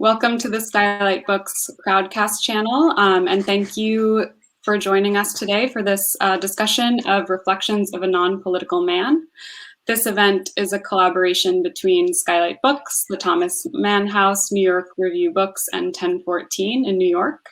Welcome to the Skylight Books Crowdcast channel, and thank you for joining us today for this discussion of Reflections of a Non-Political Man. This event is a collaboration between Skylight Books, the Thomas Mann House, New York Review Books, and 1014 in New York.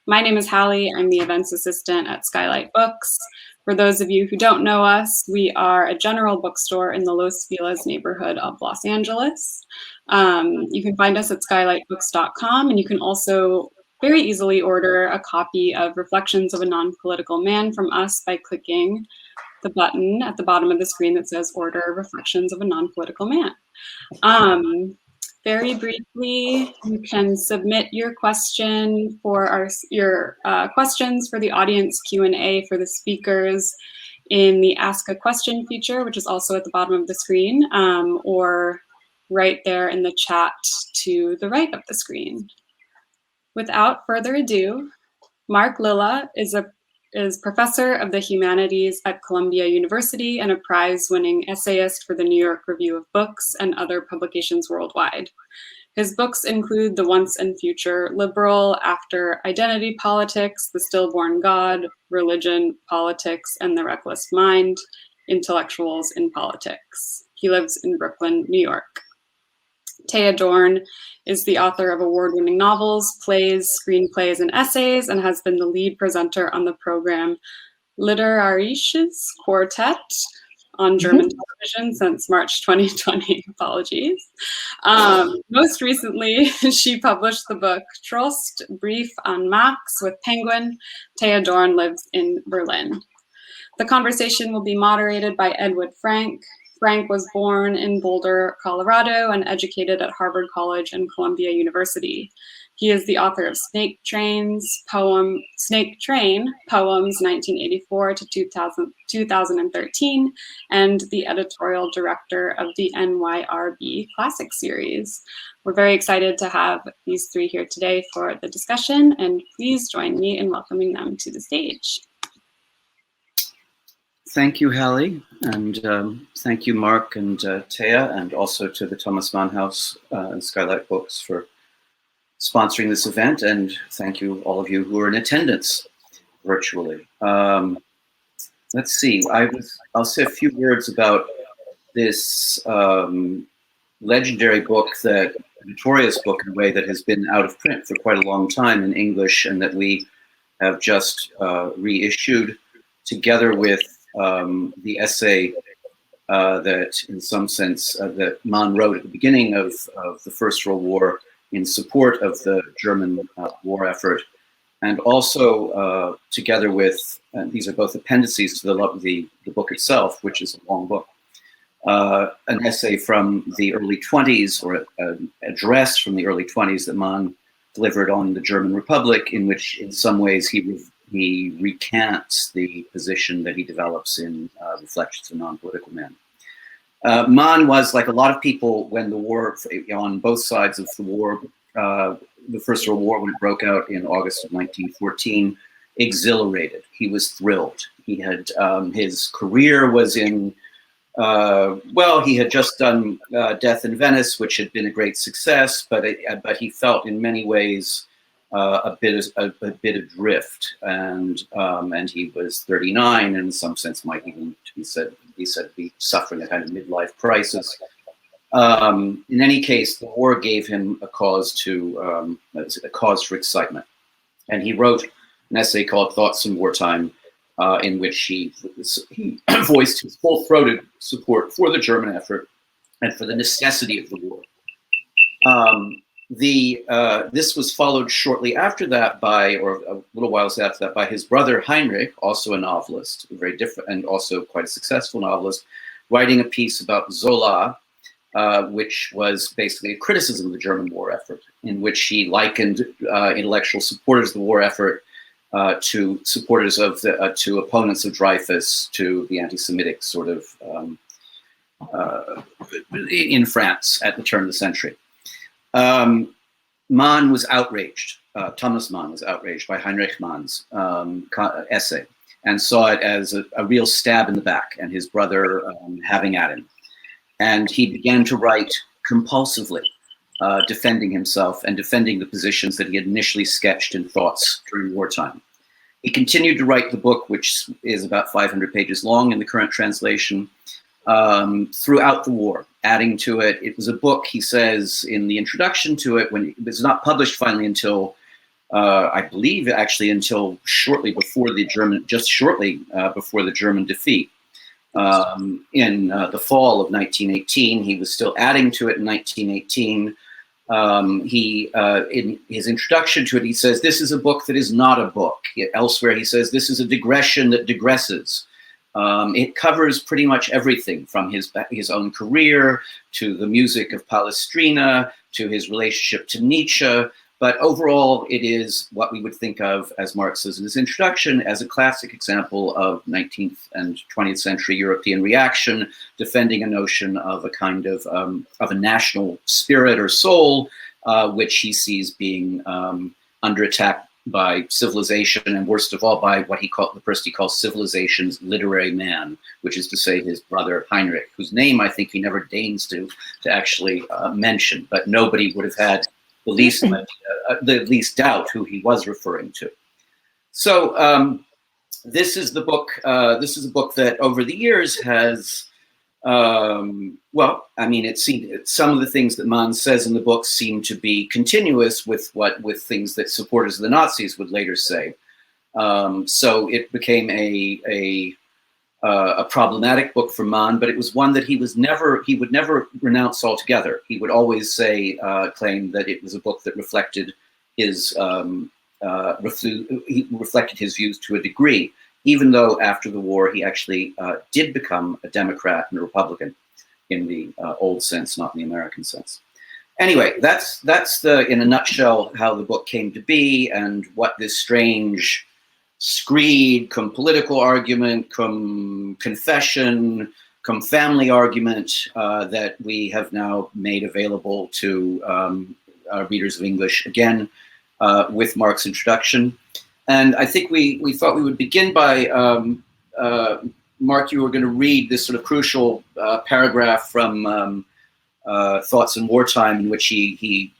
My name is Hallie. I'm the events assistant at Skylight Books. For those of you who don't know us, we are a general bookstore in the Los Feliz neighborhood of Los Angeles. You can find us at skylightbooks.com, and you can also very easily order a copy of Reflections of a Non-Political Man from us by clicking the button at the bottom of the screen that says Order Reflections of a Non-Political Man. Very briefly, you can submit your question for your questions for the audience Q&A for the speakers in the Ask a Question feature, which is also at the bottom of the screen, or right there in the chat to the right of the screen. Without further ado, Mark Lilla is professor of the humanities at Columbia University and a prize-winning essayist for the New York Review of Books and other publications worldwide. His books include The Once and Future Liberal, After Identity Politics, The Stillborn God, Religion, Politics, and the Reckless Mind, Intellectuals in Politics. He lives in Brooklyn, New York. Thea Dorn is the author of award-winning novels, plays, screenplays, and essays, and has been the lead presenter on the program Literarisches Quartett on German television since March 2020. Apologies. Most recently, she published the book Trost, Brief an Max with Penguin. Thea Dorn lives in Berlin. The conversation will be moderated by Edwin Frank. Frank was born in Boulder, Colorado, and educated at Harvard College and Columbia University. He is the author of Snake Train, Poems 1984 to 2013, and the editorial director of the NYRB Classics series. We're very excited to have these three here today for the discussion, and please join me in welcoming them to the stage. Thank you, Hallie, and thank you, Mark and Thea, and also to the Thomas Mann House and Skylight Books for sponsoring this event, and thank you all of you who are in attendance virtually. Let's see, I'll say a few words about this legendary book, a notorious book in a way that has been out of print for quite a long time in English, and that we have just reissued together with the essay that, in some sense, that Mann wrote at the beginning of the First World War in support of the German war effort, and also together with, and these are both appendices to the book itself, which is a long book, an essay from the early 20s, or an address from the early 20s that Mann delivered on the German Republic, in which, in some ways, he recants the position that he develops in Reflections of a Non-Political Man. Mann was, like a lot of people, when the war, on both sides of the war, the First World War, when it broke out in August of 1914, exhilarated. He was thrilled. He had, his career was in, well, he had just done Death in Venice, which had been a great success, but he felt in many ways a bit adrift, and he was 39, and in some sense might even be said to be suffering a kind of midlife crisis. In any case, the war gave him a cause for excitement, and he wrote an essay called "Thoughts in Wartime," in which he voiced his full-throated support for the German effort and for the necessity of the war. This was followed shortly after that by, or a little while after that, by his brother Heinrich, also a novelist, very different and also quite a successful novelist, writing a piece about Zola, which was basically a criticism of the German war effort, in which he likened intellectual supporters of the war effort to supporters of to opponents of Dreyfus, to the anti-Semitic sort of in France at the turn of the century. Mann was outraged. Thomas Mann was outraged by Heinrich Mann's essay, and saw it as a real stab in the back, and his brother having at him. And he began to write compulsively defending himself and defending the positions that he had initially sketched in Thoughts during wartime. He continued to write the book, which is about 500 pages long in the current translation, throughout the war, adding to it. It was a book, he says in the introduction to it, when it was not published finally until, I believe actually until shortly before the German, before the German defeat. In the fall of 1918, he was still adding to it in 1918. In his introduction to it, he says, this is a book that is not a book. Elsewhere, he says, this is a digression that digresses. It covers pretty much everything from his own career to the music of Palestrina to his relationship to Nietzsche. But overall, it is what we would think of, as Mark says in his introduction, as a classic example of 19th and 20th century European reaction, defending a notion of a kind of a national spirit or soul, which he sees being under attack by civilization, and worst of all, by the person he calls civilization's literary man, which is to say his brother Heinrich, whose name I think he never deigns to actually mention, but nobody would have had the least doubt who he was referring to. So this is the book. This is a book that over the years has, well, I mean, it seemed some of the things that Mann says in the book seem to be continuous with things that supporters of the Nazis would later say. So it became a problematic book for Mann, but it was one that he would never renounce altogether. He would always say, claim that it was a book that reflected his reflected his views to a degree, even though after the war he actually did become a Democrat and a Republican in the old sense, not in the American sense. Anyway, that's in a nutshell how the book came to be and what this strange screed, cum political argument, cum confession, cum family argument that we have now made available to readers of English again with Mark's introduction. And I think we thought we would begin by, Mark, you were going to read this sort of crucial paragraph from Thoughts in Wartime, in which he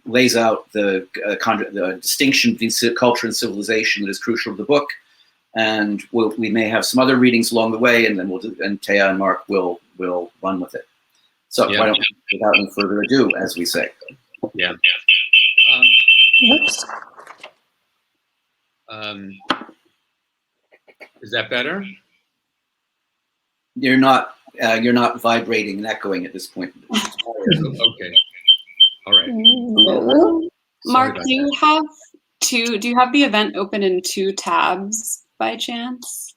lays out the distinction between culture and civilization that is crucial to the book. And we may have some other readings along the way, and then Thea and Mark will run with it. So why don't we, without any further ado, as we say. Yeah. Whoops. Is that better? You're not vibrating and echoing at this point. Okay. All right. Mark, do you have the event open in 2 tabs by chance?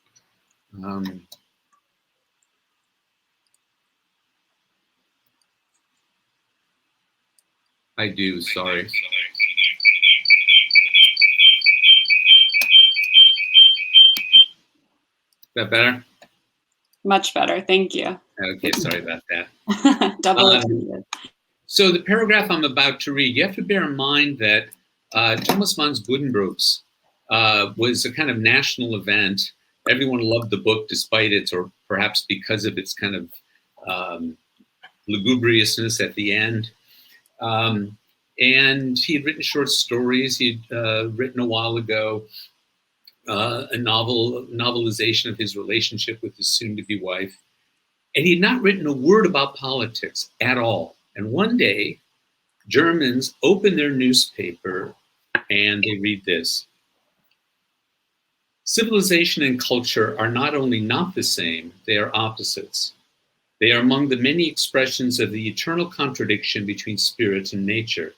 I do, sorry. Is that better? Much better, thank you. Okay, sorry about that. Double attended. So the paragraph I'm about to read, you have to bear in mind that Thomas Mann's Gutenbergs was a kind of national event. Everyone loved the book despite its, or perhaps because of its kind of lugubriousness at the end. And he had written short stories. He'd written a while ago a novelization of his relationship with his soon-to-be wife. And he had not written a word about politics at all. And one day, Germans open their newspaper and they read this. Civilization and culture are not only not the same, they are opposites. They are among the many expressions of the eternal contradiction between spirit and nature.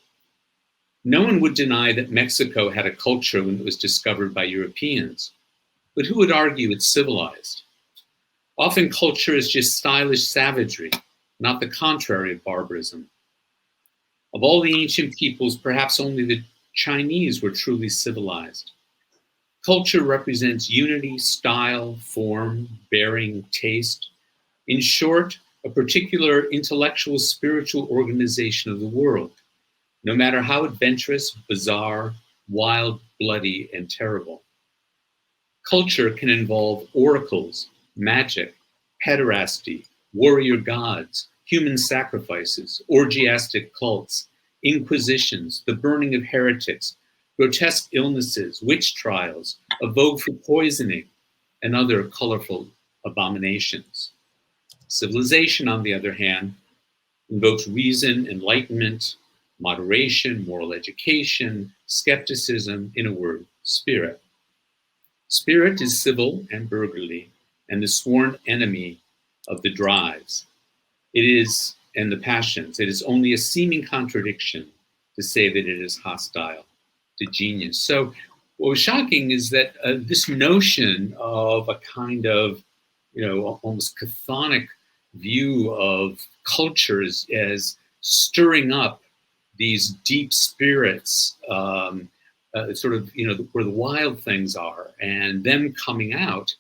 No one would deny that Mexico had a culture when it was discovered by Europeans, but who would argue it's civilized? Often culture is just stylish savagery, not the contrary of barbarism. Of all the ancient peoples, perhaps only the Chinese were truly civilized. Culture represents unity, style, form, bearing, taste. In short, a particular intellectual, spiritual organization of the world, no matter how adventurous, bizarre, wild, bloody, and terrible. Culture can involve oracles, magic, pederasty, warrior gods, human sacrifices, orgiastic cults, inquisitions, the burning of heretics, grotesque illnesses, witch trials, a vogue for poisoning, and other colorful abominations. Civilization, on the other hand, invokes reason, enlightenment, moderation, moral education, skepticism, in a word, spirit. Spirit is civil and burgerly, and the sworn enemy of the drives. It is, and the passions, it is only a seeming contradiction to say that it is hostile to genius. So what was shocking is that this notion of a kind of, almost chthonic view of cultures as stirring up these deep spirits, sort of, where the wild things are, and them coming out.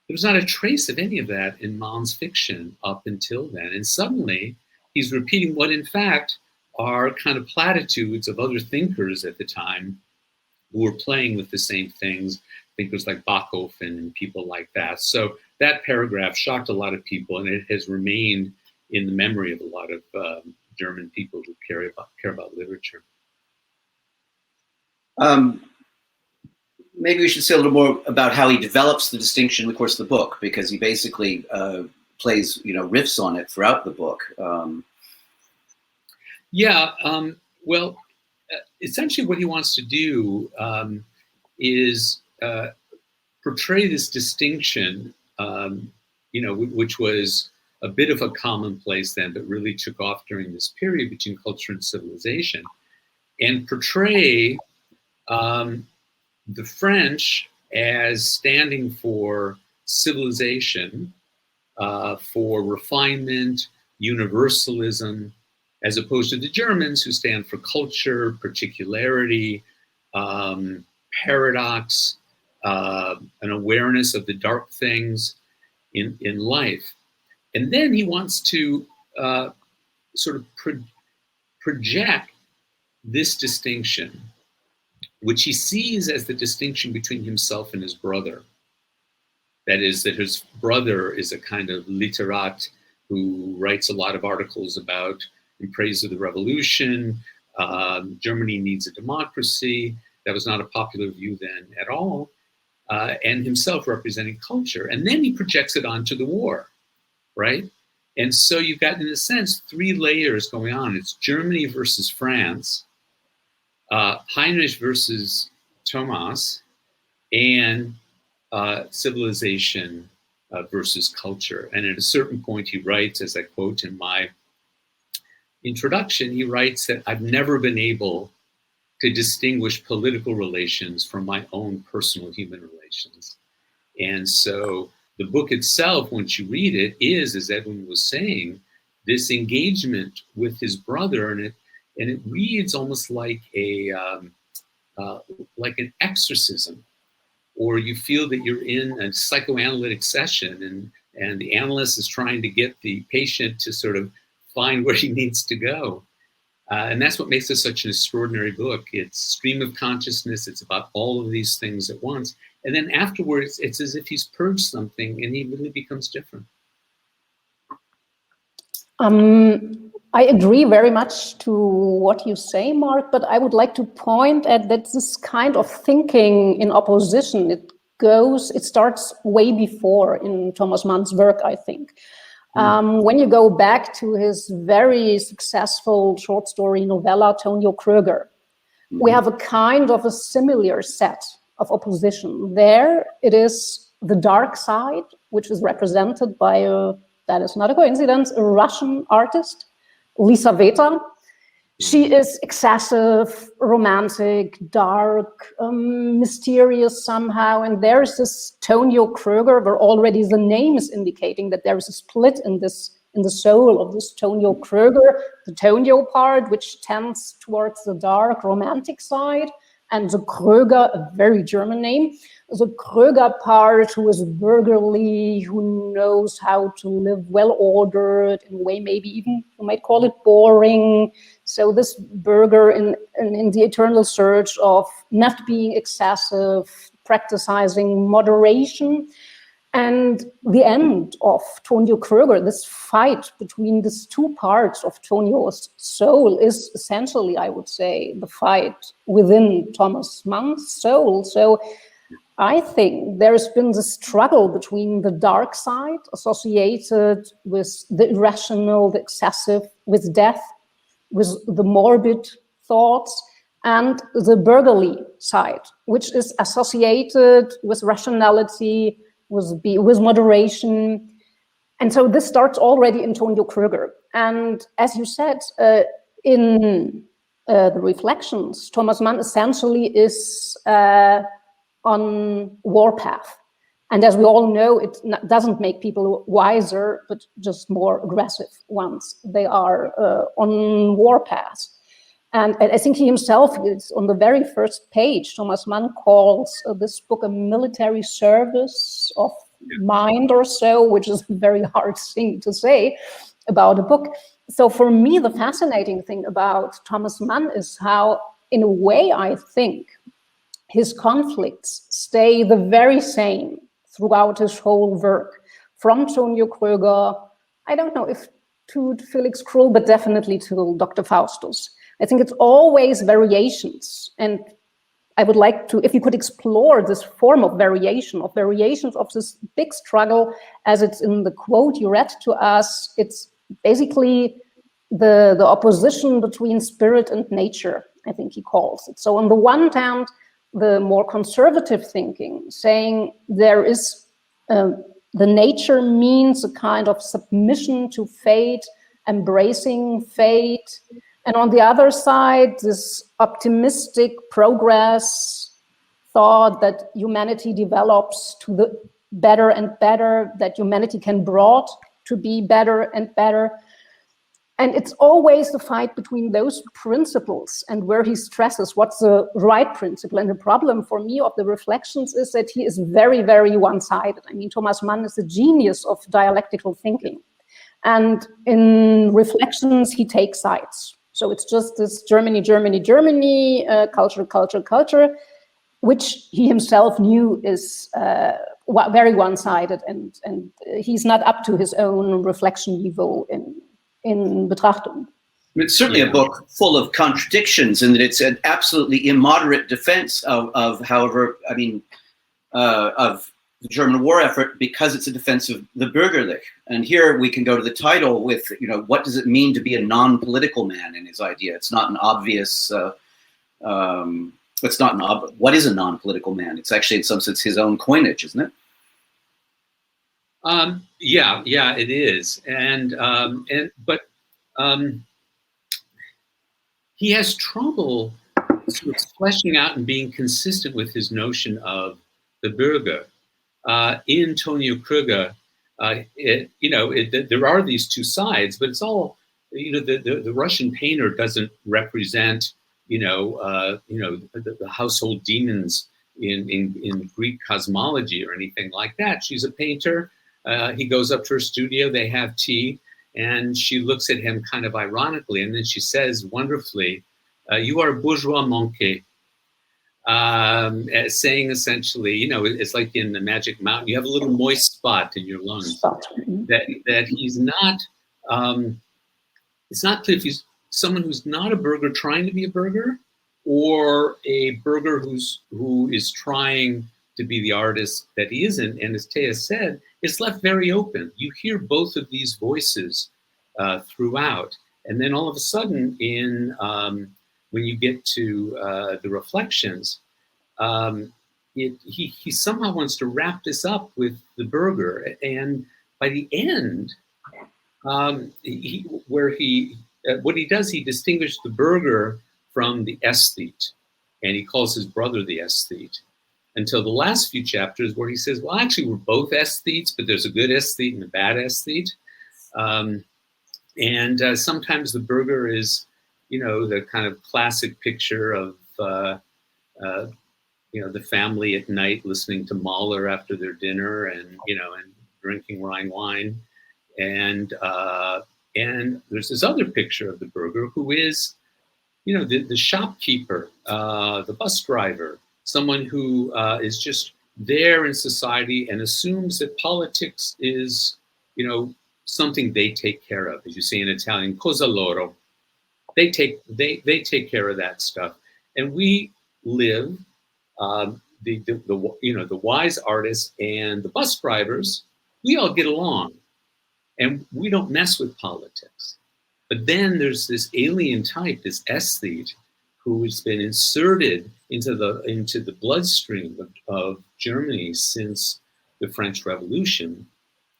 There was not a trace of any of that in Mann's fiction up until then. And suddenly he's repeating what in fact are kind of platitudes of other thinkers at the time who were playing with the same things, thinkers like Bachofen and people like that. So that paragraph shocked a lot of people, and it has remained in the memory of a lot of German people who care about literature. Maybe we should say a little more about how he develops the distinction in the course of the book, because he basically plays, riffs on it throughout the book. Well, essentially what he wants to do is portray this distinction, which was a bit of a commonplace then, but really took off during this period between culture and civilization, and portray the French as standing for civilization, for refinement, universalism, as opposed to the Germans who stand for culture, particularity, paradox, an awareness of the dark things in life. And then he wants to sort of project this distinction, which he sees as the distinction between himself and his brother. That is, that his brother is a kind of literat who writes a lot of articles about in praise of the revolution. Germany needs a democracy. That was not a popular view then at all. And himself representing culture. And then he projects it onto the war, right? And so you've got, in a sense, three layers going on. It's Germany versus France, Heinrich versus Thomas, and civilization versus culture. And at a certain point he writes, as I quote in my introduction, he writes that I've never been able to distinguish political relations from my own personal human relations. And so the book itself, once you read it, is, as Edwin was saying, this engagement with his brother, and it reads almost like like an exorcism, or you feel that you're in a psychoanalytic session, and the analyst is trying to get the patient to sort of find where he needs to go. And that's what makes it such an extraordinary book. It's stream of consciousness. It's about all of these things at once. And then afterwards, it's as if he's purged something and he really becomes different. I agree very much to what you say, Mark, but I would like to point at that this kind of thinking in opposition, it starts way before in Thomas Mann's work, I think. When you go back to his very successful short story novella, Tonio Kröger, we have a kind of a similar set of opposition. There it is the dark side, which is represented by that is not a coincidence, a Russian artist, Lisaveta. She is excessive, romantic, dark, mysterious somehow. And there's this Tonio Kröger, where already the name is indicating that there is a split in the soul of this Tonio Kröger, the Tonio part, which tends towards the dark, romantic side, and the Kröger, a very German name, the Kröger part, who is burgerly, who knows how to live well-ordered, in a way maybe even you might call it boring. So this burger in the eternal search of not being excessive, practicing moderation. And the end of Tonio Kröger, this fight between these two parts of Tonio's soul, is essentially, I would say, the fight within Thomas Mann's soul. So I think there's been the struggle between the dark side associated with the irrational, the excessive, with death, with the morbid thoughts, and the burgerly side, which is associated with rationality, with moderation. And so this starts already in Tonio Kröger. And as you said, in the Reflections, Thomas Mann essentially is on warpath. And as we all know, it doesn't make people wiser, but just more aggressive once they are on warpath. And I think he himself is on the very first page. Thomas Mann calls this book a military service of mind or so, which is a very hard thing to say about a book. So for me, the fascinating thing about Thomas Mann is how, in a way, I think his conflicts stay the very same throughout his whole work, from Tonio Kröger, I don't know if to Felix Krull, but definitely to Dr. Faustus. I think it's always variations. And I would like to, if you could explore this form of variations of this big struggle, as it's in the quote you read to us, it's basically the opposition between spirit and nature, I think he calls it. So on the one hand, the more conservative thinking, saying there is, the nature means a kind of submission to fate, embracing fate. And on the other side, this optimistic progress thought that humanity develops to the better and better, that humanity can brought to be better and better. And it's always the fight between those principles and where he stresses what's the right principle. And the problem for me of the Reflections is that he is very, very one-sided. I mean, Thomas Mann is a genius of dialectical thinking. And in Reflections, he takes sides. So it's just this Germany, Germany, Germany, culture, culture, culture, which he himself knew is very one-sided, and he's not up to his own reflection niveau in Betrachtung. It's certainly a book full of contradictions, in that it's an absolutely immoderate defense of however, I mean, of the German war effort, because it's a defense of the Bürgerlich. And here we can go to the title with, you know, what does it mean to be a non-political man in his idea? It's not an obvious, what is a non-political man? It's actually in some sense his own coinage, isn't it? Yeah, it is. But he has trouble sort of fleshing out and being consistent with his notion of the Bürger. In Tonio Kröger, there are these two sides, but it's all, the Russian painter doesn't represent, the household demons in Greek cosmology or anything like that. She's a painter. He goes up to her studio, they have tea, and she looks at him kind of ironically, and then she says wonderfully, "You are bourgeois manqué." Saying essentially, it's like in the Magic Mountain, you have a little moist spot in your lungs. That he's not, it's not clear if he's someone who's not a burgher trying to be a burgher, or a burgher who is trying to be the artist that he isn't. And as Thea said, it's left very open. You hear both of these voices throughout. And then all of a sudden when you get to the Reflections, he somehow wants to wrap this up with the burgher. And by the end, what he does, he distinguishes the burgher from the aesthete, and he calls his brother the aesthete, until the last few chapters where he says, well, actually, we're both aesthetes, but there's a good aesthete and a bad aesthete. Sometimes the burgher is, the kind of classic picture of, the family at night listening to Mahler after their dinner and drinking Rhine wine. And there's this other picture of the burgher who is, the shopkeeper, the bus driver, someone who is just there in society and assumes that politics is, something they take care of. As you say in Italian, cosa loro. They take care of that stuff, and we live. The wise artists and the bus drivers, we all get along, and we don't mess with politics. But then there's this alien type, this aesthete, who has been inserted into the bloodstream of Germany since the French Revolution.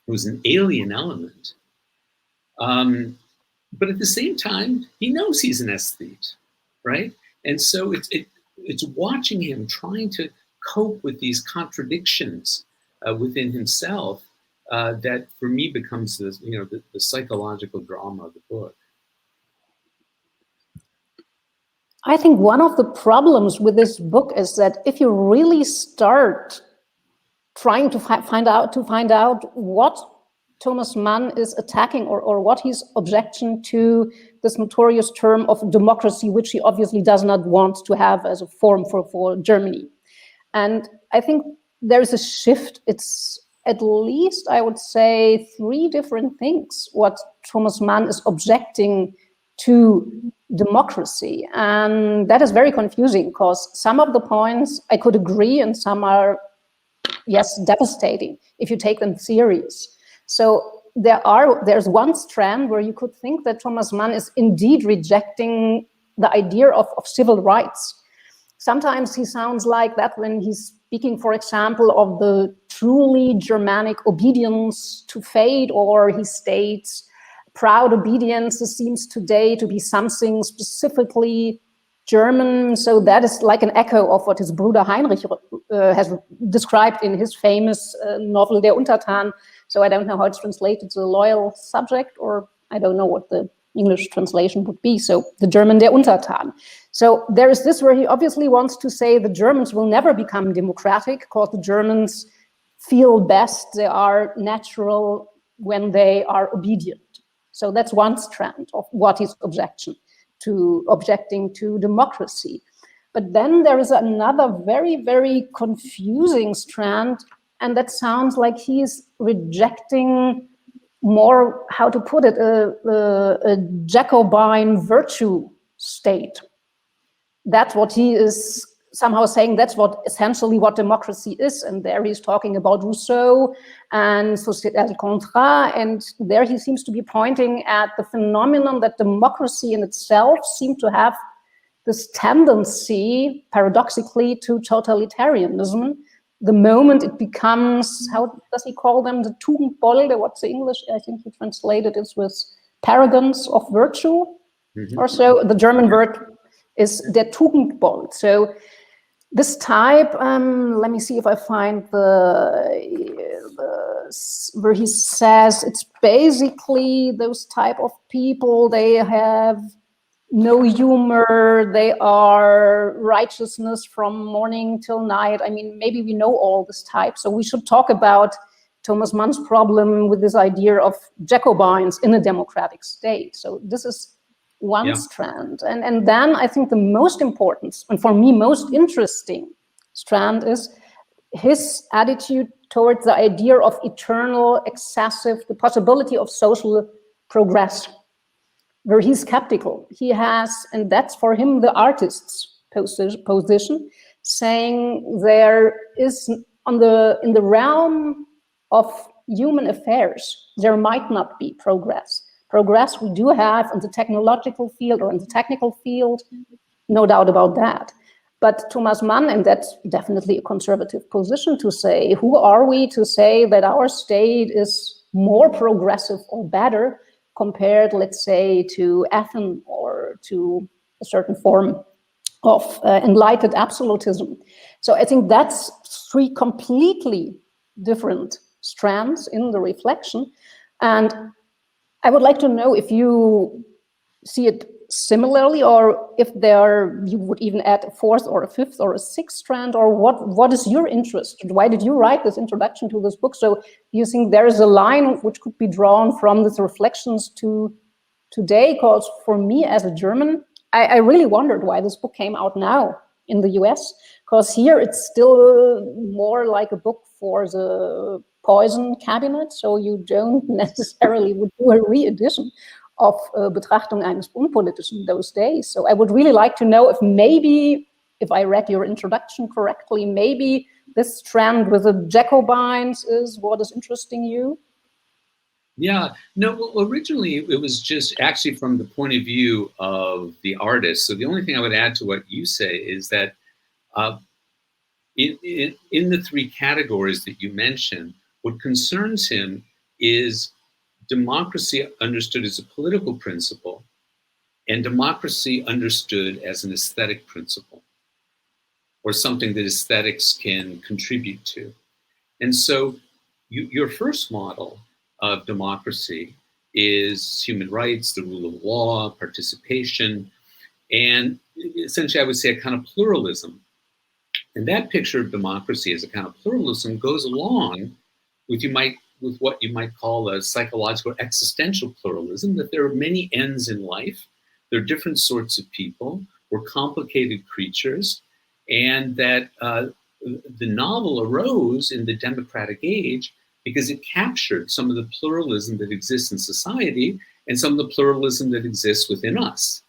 It was an alien element. But at the same time, he knows he's an aesthete, right? And so it's watching him trying to cope with these contradictions within himself that, for me, becomes the psychological drama of the book. I think one of the problems with this book is that if you really start trying to find out what Thomas Mann is attacking or what his objection to this notorious term of democracy, which he obviously does not want to have as a form for Germany. And I think there is a shift. It's at least, I would say, 3 different things what Thomas Mann is objecting to democracy. And that is very confusing because some of the points I could agree and some are, yes, devastating if you take them serious. So there's one strand where you could think that Thomas Mann is indeed rejecting the idea of civil rights. Sometimes he sounds like that when he's speaking, for example, of the truly Germanic obedience to fate, or he states proud obedience seems today to be something specifically German. So that is like an echo of what his Bruder Heinrich has described in his famous novel Der Untertan. So I don't know how it's translated, the loyal subject, or I don't know what the English translation would be. So the German Der Untertan. So there is this where he obviously wants to say the Germans will never become democratic because the Germans feel best, they are natural when they are obedient. So that's one strand of what he's objecting to democracy. But then there is another very, very confusing strand, and that sounds like he's rejecting more, how to put it, a Jacobin virtue state. That's what he is somehow saying, that's what essentially what democracy is. And there he's talking about Rousseau and Société du Contrat, and there he seems to be pointing at the phenomenon that democracy in itself seemed to have this tendency, paradoxically, to totalitarianism. The moment it becomes, how does he call them, the Tugendbolde, what's the English? I think he translated it with paragons of virtue, or so. The German word is der Tugendbold. So this type, let me see if I find where he says it's basically those type of people, they have no humor, they are righteousness from morning till night. I mean, maybe we know all this type, so we should talk about Thomas Mann's problem with this idea of Jacobins in a democratic state. So this is one strand. And then I think the most important, and for me most interesting strand, is his attitude towards the idea of eternal, excessive, the possibility of social progress, where he's skeptical. He has, and that's for him the artist's position, saying there is in the realm of human affairs, there might not be progress. Progress we do have in the technological field or in the technical field, no doubt about that. But Thomas Mann, and that's definitely a conservative position to say, who are we to say that our state is more progressive or better compared, let's say, to Athens or to a certain form of enlightened absolutism. So I think that's 3 completely different strands in the reflection. And I would like to know if you see it similarly, or if you would even add a 4th or a 5th or a 6th strand, or what is your interest? Why did you write this introduction to this book? So you think there is a line which could be drawn from these reflections to today? Because for me as a German, I really wondered why this book came out now, in the US, because here it's still more like a book for the poison cabinet, so you don't necessarily would do a re-edition of Betrachtung eines Unpolitischen those days. So I would really like to know if maybe, if I read your introduction correctly, maybe this trend with the Jacobins is what is interesting you? Yeah, no, well, originally it was just actually from the point of view of the artist. So the only thing I would add to what you say is that in the three categories that you mentioned, what concerns him is democracy understood as a political principle and democracy understood as an aesthetic principle, or something that aesthetics can contribute to. And so your first model of democracy is human rights, the rule of law, participation, and essentially I would say a kind of pluralism. And that picture of democracy as a kind of pluralism goes along with what you might call a psychological existential pluralism, that there are many ends in life, there are different sorts of people, we're complicated creatures, and that the novel arose in the democratic age because it captured some of the pluralism that exists in society and some of the pluralism that exists within us,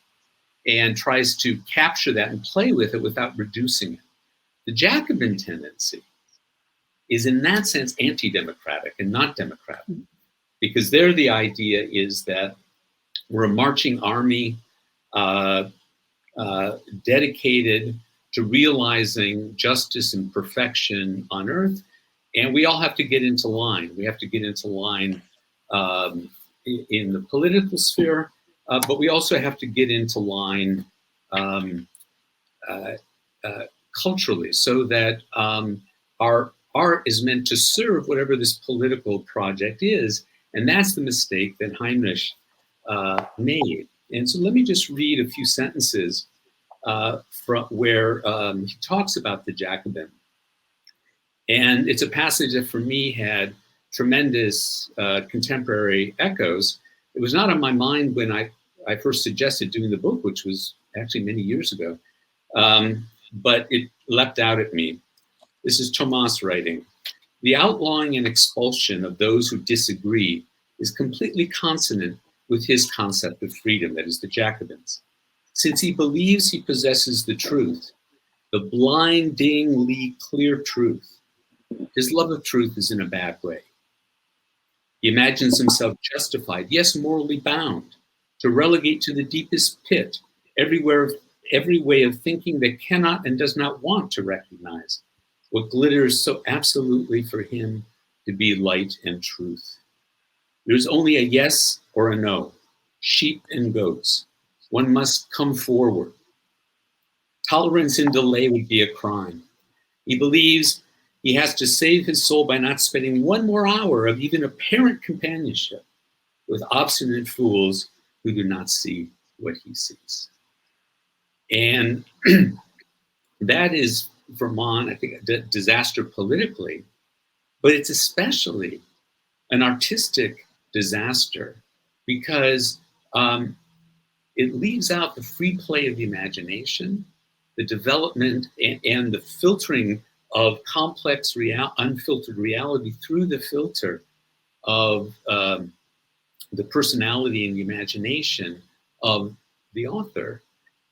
and tries to capture that and play with it without reducing it. The Jacobin tendency is in that sense anti-democratic and not democratic, because there the idea is that we're a marching army dedicated to realizing justice and perfection on earth, and we all have to get into line. We have to get into line in the political sphere, but we also have to get into line culturally, so that our art is meant to serve whatever this political project is. And that's the mistake that Heinrich made. And so let me just read a few sentences from where he talks about the Jacobin. And it's a passage that for me had tremendous contemporary echoes. It was not on my mind when I first suggested doing the book, which was actually many years ago, but it leapt out at me. This is Thomas writing. The outlawing and expulsion of those who disagree is completely consonant with his concept of freedom, that is the Jacobins. Since he believes he possesses the truth, the blindingly clear truth, his love of truth is in a bad way. He imagines himself justified, yes, morally bound, to relegate to the deepest pit every way of thinking that cannot and does not want to recognize what glitters so absolutely for him to be light and truth. There's only a yes or a no, sheep and goats. One must come forward. Tolerance in delay would be a crime. He believes he has to save his soul by not spending one more hour of even apparent companionship with obstinate fools who do not see what he sees. And that is, for Mann, I think, a disaster politically, but it's especially an artistic disaster because it leaves out the free play of the imagination, the development and the filtering of complex, unfiltered reality through the filter of the personality and the imagination of the author.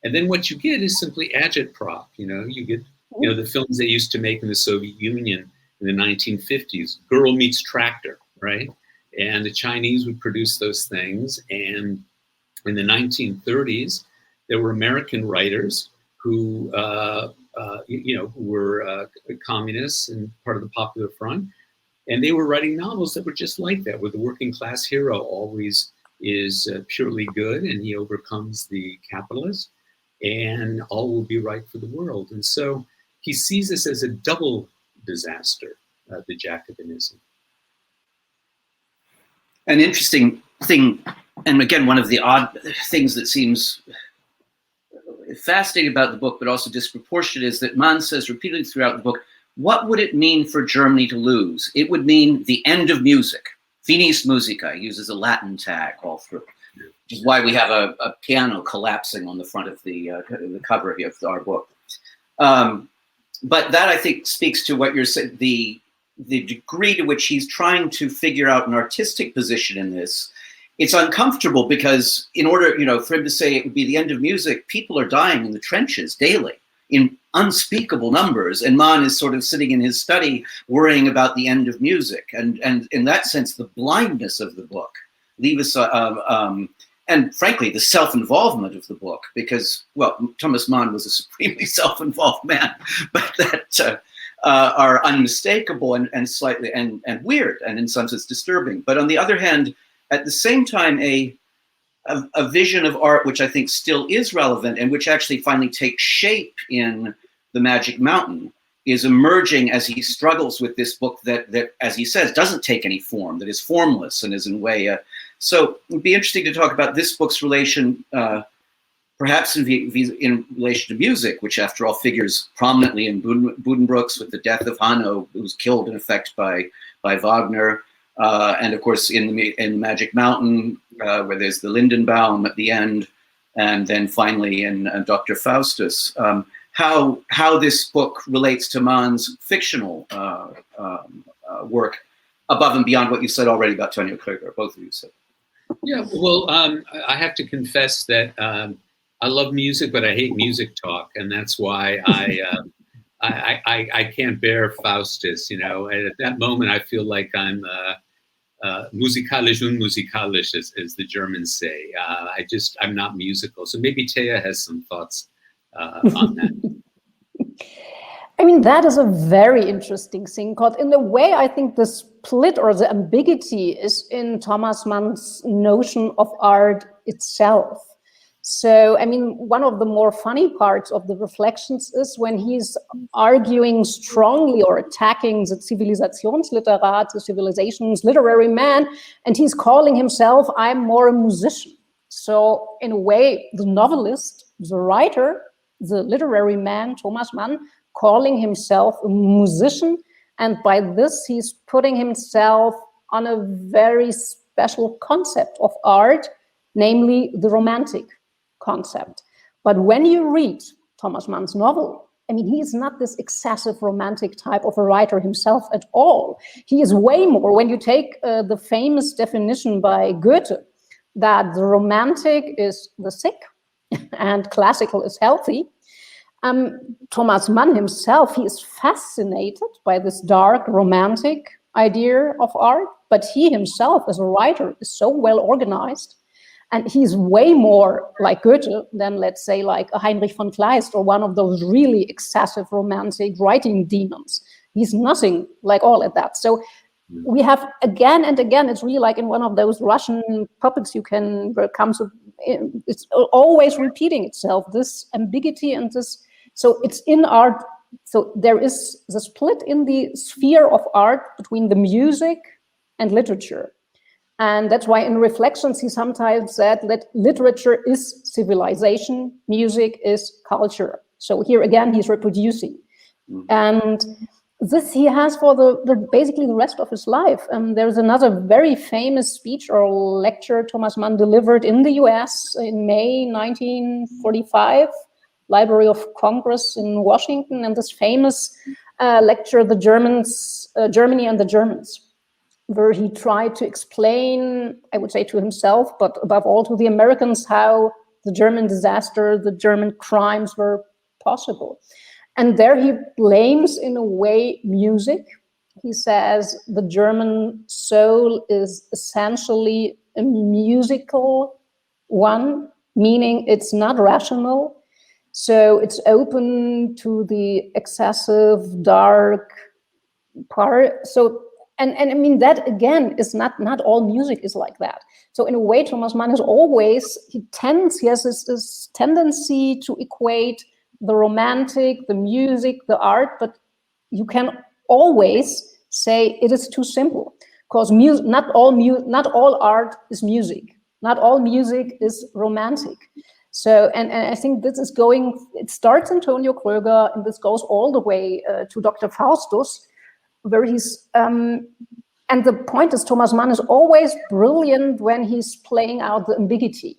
And then what you get is simply agitprop. You get the films they used to make in the Soviet Union in the 1950s, Girl Meets Tractor, right? And the Chinese would produce those things. And in the 1930s, there were American writers who were communists and part of the Popular Front. And they were writing novels that were just like that, where the working class hero always is purely good and he overcomes the capitalist and all will be right for the world. And so he sees this as a double disaster, the Jacobinism. An interesting thing, and again, one of the odd things that seems fascinating about the book, but also disproportionate, is that Mann says repeatedly throughout the book, what would it mean for Germany to lose? It would mean the end of music. Finis musica, he uses a Latin tag all through, which is why we have a piano collapsing on the front of the cover of our book. But that, I think, speaks to what you're saying, the degree to which he's trying to figure out an artistic position in this. It's uncomfortable because in order, for him to say it would be the end of music, people are dying in the trenches daily in unspeakable numbers. And Mann is sort of sitting in his study worrying about the end of music. And in that sense, the blindness of the book, and frankly, the self-involvement of the book, because, well, Thomas Mann was a supremely self-involved man, but that are unmistakable and slightly and weird, and in some sense disturbing. But on the other hand, at the same time, a vision of art which I think still is relevant and which actually finally takes shape in The Magic Mountain is emerging as he struggles with this book that, as he says, doesn't take any form, that is formless and is in a way. So it would be interesting to talk about this book's relation, perhaps in relation to music, which after all figures prominently in Buddenbrooks with the death of Hanno, who was killed in effect by Wagner. And of course, in the Magic Mountain, where there's the Lindenbaum at the end, and then finally in Dr. Faustus, how this book relates to Mann's fictional work, above and beyond what you said already about Tonio Kröger, both of you said. Yeah, well, I have to confess that I love music, but I hate music talk, and that's why I can't bear Faustus. And at that moment, I feel like I'm musikalisch unmusikalisch, as the Germans say. I'm not musical. So maybe Thea has some thoughts on that. I mean, that is a very interesting thing, because in a way, I think the split or the ambiguity is in Thomas Mann's notion of art itself. So, I mean, one of the more funny parts of the Reflections is when he's arguing strongly or attacking the Zivilisationsliterat, the civilization's literary man, and he's calling himself, I'm more a musician. So, in a way, the novelist, the writer, the literary man, Thomas Mann, calling himself a musician, and by this he's putting himself on a very special concept of art, namely the romantic concept. But when you read Thomas Mann's novel, I mean, he is not this excessive romantic type of a writer himself at all. He is way more, when you take the famous definition by Goethe, that the romantic is the sick and classical is healthy. Thomas Mann himself, he is fascinated by this dark romantic idea of art, but he himself as a writer is so well organized, and he's way more like Goethe than, let's say, like a Heinrich von Kleist or one of those really excessive romantic writing demons. He's nothing like all of that. So we have again and again, it's really like in one of those Russian puppets you can come to, it's always repeating itself, this ambiguity and this. So it's in art. So there is the split in the sphere of art between the music and literature. And that's why in Reflections, he sometimes said that literature is civilization, music is culture. So here again, he's reproducing. And this he has for basically the rest of his life. There's another very famous speech or lecture Thomas Mann delivered in the US in May 1945. Library of Congress in Washington, and this famous lecture, The Germany and the Germans, where he tried to explain, I would say to himself, but above all to the Americans, how the German disaster, the German crimes were possible. And there he blames, in a way, music. He says the German soul is essentially a musical one, meaning it's not rational. So it's open to the excessive, dark part. So, and I mean, that again is not all music is like that. So in a way, Thomas Mann is always, he has this tendency to equate the romantic, the music, the art, but you can always say it is too simple, because not all art is music. Not all music is romantic. So, and I think this is it starts in Tonio Kröger, and this goes all the way to Dr. Faustus, where he's, and the point is Thomas Mann is always brilliant when he's playing out the ambiguity.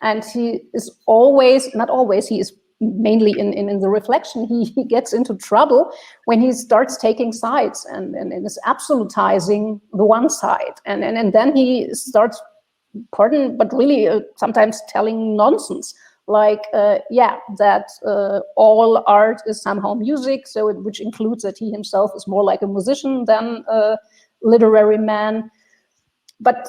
And he is always, not always, he is mainly in the reflection, he gets into trouble when he starts taking sides and is absolutizing the one side. And then he starts, pardon, but really sometimes telling nonsense, like, that all art is somehow music, so which includes that he himself is more like a musician than a literary man. But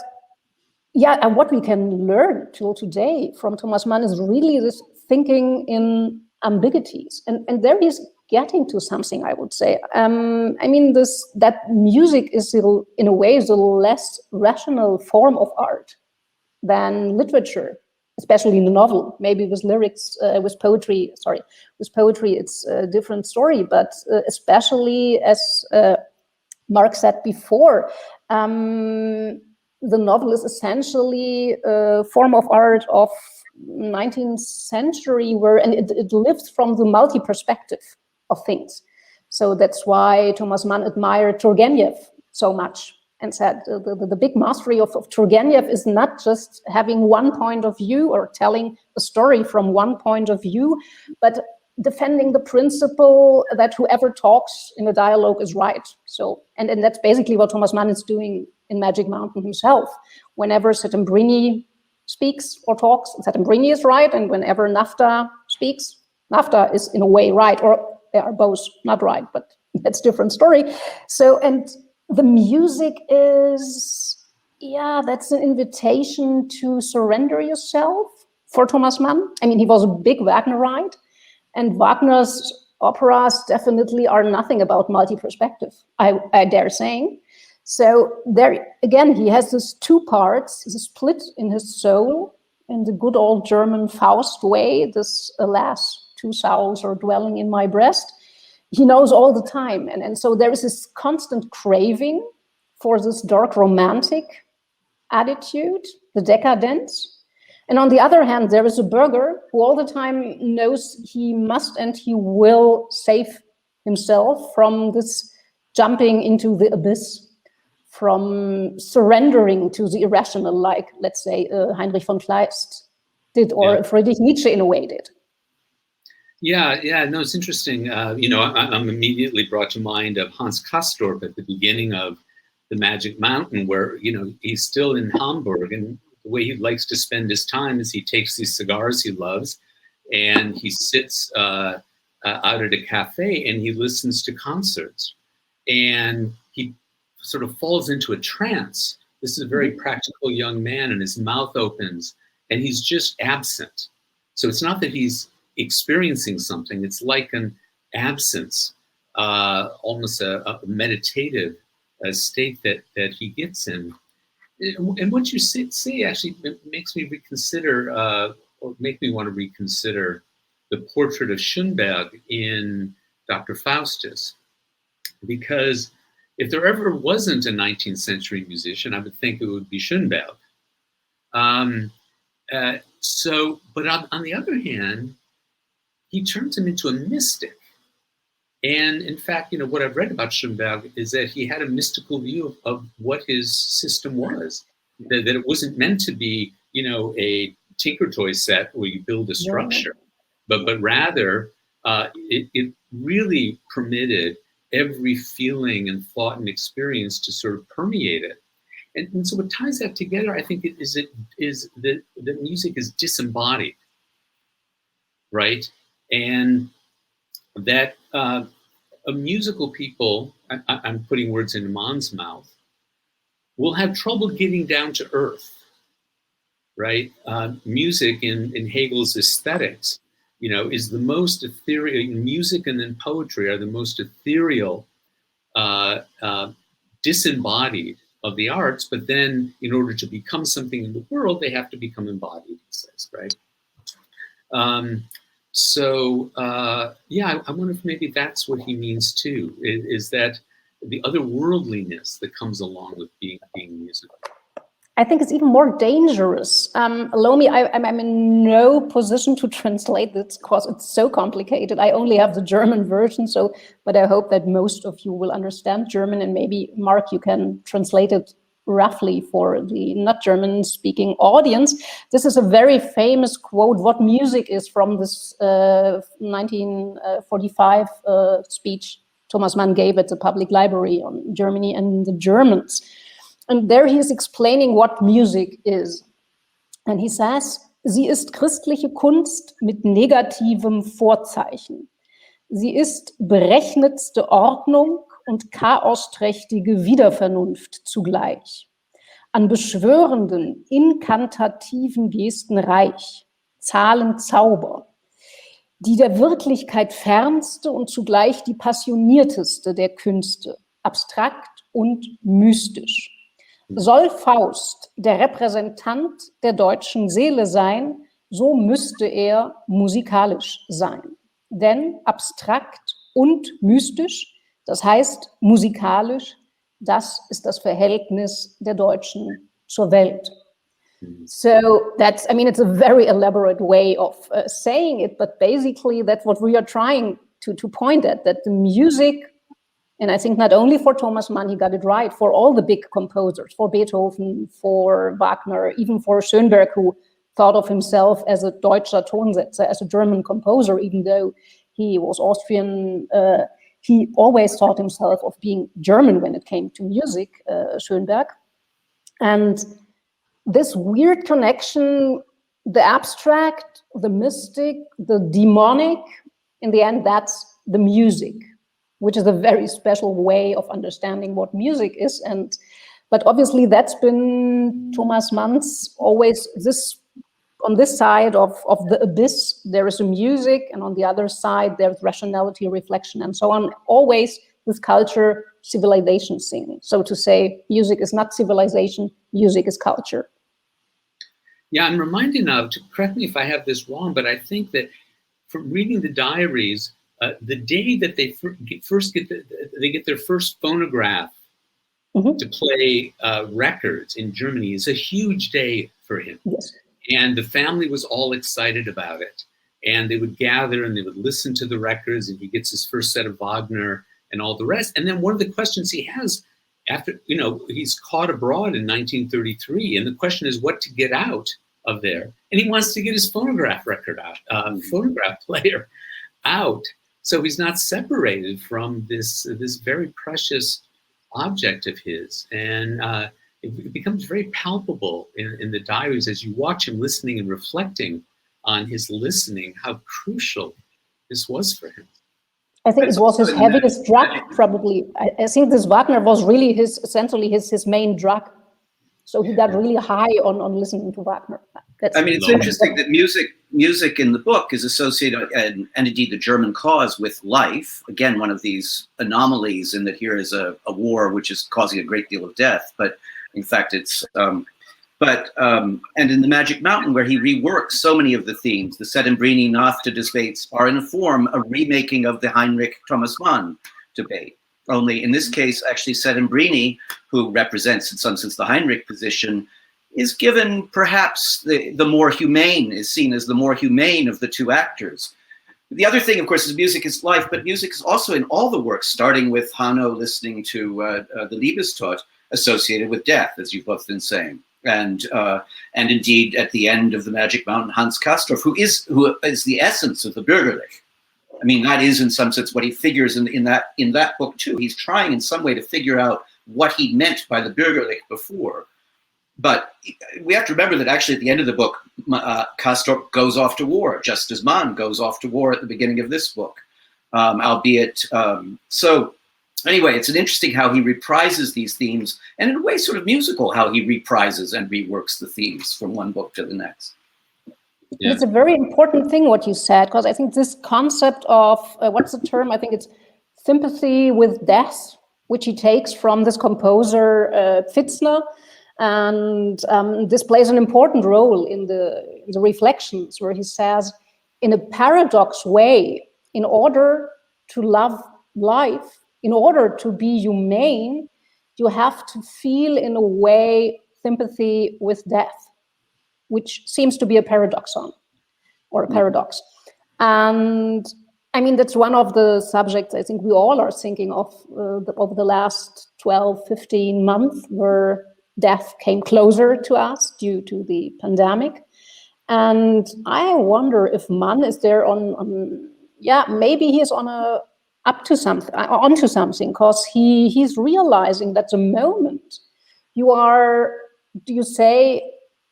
yeah, and what we can learn till today from Thomas Mann is really this thinking in ambiguities, and there he's getting to something, I would say. I mean, that music is in a way the less rational form of art than literature, especially in the novel. Maybe with lyrics, with poetry, it's a different story. But especially, as Mark said before, the novel is essentially a form of art of 19th century, and it lives from the multi-perspective of things. So that's why Thomas Mann admired Turgenev so much, and said the big mastery of Turgenev is not just having one point of view or telling a story from one point of view, but defending the principle that whoever talks in a dialogue is right. So, and that's basically what Thomas Mann is doing in Magic Mountain himself. Whenever Settembrini speaks or talks, Settembrini is right, and whenever Nafta speaks, Nafta is in a way right, or they are both not right, but that's a different story. So, and the music is, that's an invitation to surrender yourself for Thomas Mann. I mean, he was a big Wagnerite, and Wagner's operas definitely are nothing about multi-perspective, I dare say. So there, again, he has these two parts, the split in his soul, in the good old German Faust way, this, alas, two souls are dwelling in my breast. He knows all the time. And so there is this constant craving for this dark romantic attitude, the decadence. And on the other hand, there is a burgher who all the time knows he must and he will save himself from this jumping into the abyss, from surrendering to the irrational, like, let's say, Heinrich von Kleist did, or Friedrich Nietzsche in a way did. No, it's interesting. I'm immediately brought to mind of Hans Krosdorp at the beginning of the Magic Mountain, where, he's still in Hamburg, and the way he likes to spend his time is he takes these cigars he loves, and he sits out at a cafe and he listens to concerts, and he sort of falls into a trance. This is a very practical young man, and his mouth opens and he's just absent. So it's not that he's experiencing something, it's like an absence, almost a meditative state that he gets in. And what you say actually makes me reconsider, or make me want to reconsider the portrait of Schönberg in Dr. Faustus. Because if there ever wasn't a 19th century musician, I would think it would be Schönberg. But on the other hand, he turns him into a mystic. And in fact, what I've read about Schönberg is that he had a mystical view of what his system was, that it wasn't meant to be, a Tinker Toy set where you build a structure, but rather it really permitted every feeling and thought and experience to sort of permeate it. And so what ties that together, I think, is that music is disembodied, right? And that a musical people, I'm putting words into Mann's mouth, will have trouble getting down to earth, right? Music in Hegel's aesthetics, is the most ethereal. Music and then poetry are the most ethereal, disembodied of the arts. But then, in order to become something in the world, they have to become embodied, he says, right? I wonder if maybe that's what he means too. Is that the otherworldliness that comes along with being musical? I think it's even more dangerous. Allow me, I'm in no position to translate this because it's so complicated. I only have the German version, but I hope that most of you will understand German, and maybe, Mark, you can translate it roughly for the not German-speaking audience. This is a very famous quote, what music is, from this 1945 speech Thomas Mann gave at the Public Library on Germany and the Germans. And there he is explaining what music is. And he says, sie ist christliche Kunst mit negativem Vorzeichen. Sie ist berechnetste Ordnung und chaosträchtige Wiedervernunft zugleich. An beschwörenden, inkantativen Gesten reich, Zahlen Zauber, die der Wirklichkeit fernste und zugleich die passionierteste der Künste, abstrakt und mystisch. Soll Faust der Repräsentant der deutschen Seele sein, so müsste er musikalisch sein. Denn abstrakt und mystisch, das heißt musikalisch, das ist das Verhältnis der Deutschen zur Welt. So that's, I mean, it's a very elaborate way of saying it, but basically that's what we are trying to point at, that the music, and I think not only for Thomas Mann, he got it right, for all the big composers, for Beethoven, for Wagner, even for Schönberg, who thought of himself as a Deutscher Tonsetzer, as a German composer, even though he was Austrian. He always thought himself of being German when it came to music, Schönberg. And this weird connection, the abstract, the mystic, the demonic, in the end, that's the music, which is a very special way of understanding what music is. But obviously that's been Thomas Mann's always this. On this side of the abyss, there is a music, and on the other side, there's rationality, reflection, and so on. Always this culture, civilization thing. So to say, music is not civilization, music is culture. Yeah, I'm reminded of, correct me if I have this wrong, but I think that from reading the diaries, the day that they get their first phonograph to play records in Germany is a huge day for him. Yes. And the family was all excited about it. And they would gather and they would listen to the records, and he gets his first set of Wagner and all the rest. And then one of the questions he has after, he's caught abroad in 1933. And the question is what to get out of there. And he wants to get his phonograph record out, phonograph player out. So he's not separated from this very precious object of his. And it becomes very palpable in the diaries as you watch him listening and reflecting on his listening, how crucial this was for him. I think it was his heaviest drug, probably. I think this Wagner was really essentially his main drug. So he got really high on listening to Wagner. It's interesting that music in the book is associated, and indeed the German cause, with life. Again, one of these anomalies in that here is a war which is causing a great deal of death, but in fact, it's, and in the Magic Mountain, where he reworks so many of the themes, the Settembrini Nafta debates are in a form a remaking of the Heinrich Thomas Mann debate. Only in this case, actually, Settembrini, who represents in some sense the Heinrich position, is given perhaps the more humane, is seen as the more humane of the two actors. The other thing, of course, is music is life, but music is also in all the works, starting with Hanno listening to the Liebestod, associated with death, as you've both been saying, and indeed at the end of the Magic Mountain, Hans Krosdorp, who is the essence of the Bürgerlich. I mean, that is in some sense what he figures in that book too. He's trying in some way to figure out what he meant by the Bürgerlich before, but we have to remember that actually at the end of the book, Krosdorp goes off to war, just as Mann goes off to war at the beginning of this book, albeit so. Anyway, it's interesting how he reprises these themes, and in a way sort of musical how he reprises and reworks the themes from one book to the next. Yeah. It's a very important thing what you said, because I think this concept of, what's the term? I think it's sympathy with death, which he takes from this composer Pfitzner, and this plays an important role in the reflections, where he says, in a paradox way, in order to love life, in order to be humane, you have to feel, in a way, sympathy with death, which seems to be a paradoxon, or a paradox. And I mean, that's one of the subjects I think we all are thinking of over the last 12, 15 months, where death came closer to us due to the pandemic. And I wonder if Mann is there maybe he's onto something, because he's realizing that the moment you say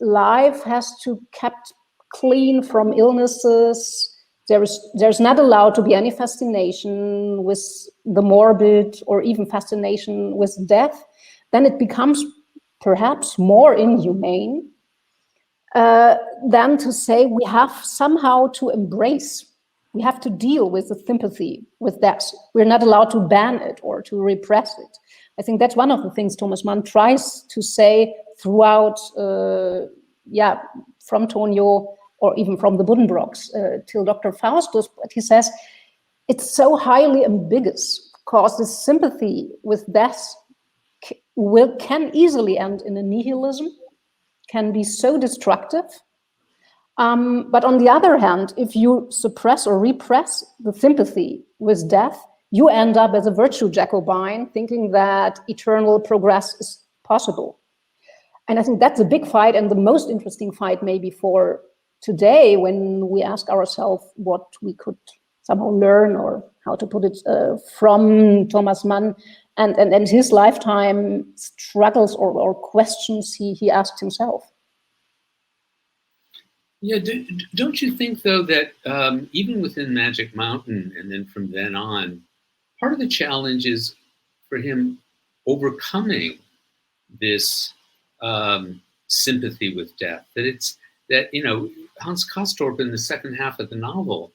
life has to kept clean from illnesses, there's not allowed to be any fascination with the morbid or even fascination with death, then it becomes perhaps more inhumane than to say we have somehow to embrace, we have to deal with the sympathy with death. We're not allowed to ban it or to repress it. I think that's one of the things Thomas Mann tries to say throughout, from Tonio or even from the Buddenbrooks till Dr. Faustus. But he says it's so highly ambiguous because the sympathy with death can easily end in a nihilism, can be so destructive. But on the other hand, if you suppress or repress the sympathy with death, you end up as a virtue Jacobin, thinking that eternal progress is possible. And I think that's a big fight, and the most interesting fight maybe for today, when we ask ourselves what we could somehow learn, or how to put it, from Thomas Mann and his lifetime struggles or questions he asked himself. Yeah, don't you think, though, that even within Magic Mountain and then from then on, part of the challenge is for him overcoming this sympathy with death? That Hans Krosdorp in the second half of the novel,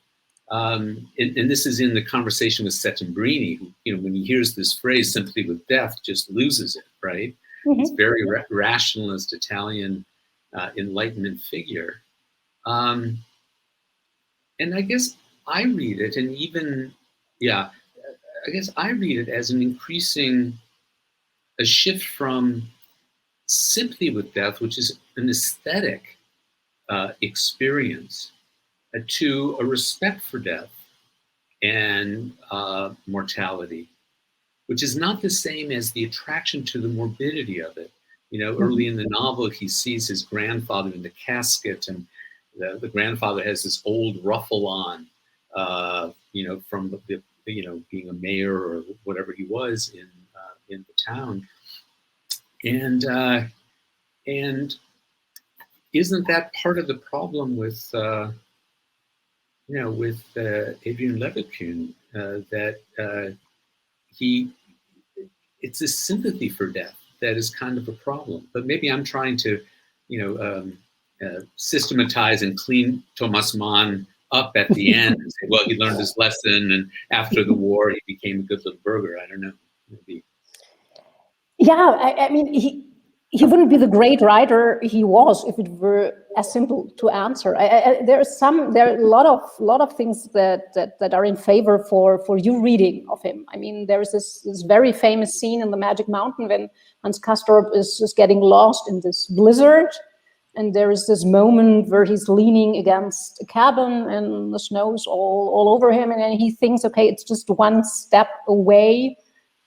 and this is in the conversation with Settembrini, who, when he hears this phrase, sympathy with death, just loses it, right? Mm-hmm. It's very rationalist Italian Enlightenment figure. And I guess I read it, and I guess I read it as a shift from sympathy with death, which is an aesthetic experience, to a respect for death and mortality, which is not the same as the attraction to the morbidity of it. Early in the novel, he sees his grandfather in the casket, and the grandfather has this old ruffle on, from the being a mayor or whatever he was in the town, and isn't that part of the problem with Adrian Leverkühn, that it's this sympathy for death that is kind of a problem? But maybe I'm trying to systematize and clean Thomas Mann up at the end and say, well, he learned his lesson, and after the war he became a good little burger. I don't know. Maybe. Yeah, I mean, he wouldn't be the great writer he was if it were as simple to answer. There are a lot of things that are in favor for you reading of him. I mean, there is this very famous scene in the Magic Mountain when Hans Krosdorp is getting lost in this blizzard. And there is this moment where he's leaning against a cabin and the snow's all over him. And then he thinks, okay, it's just one step away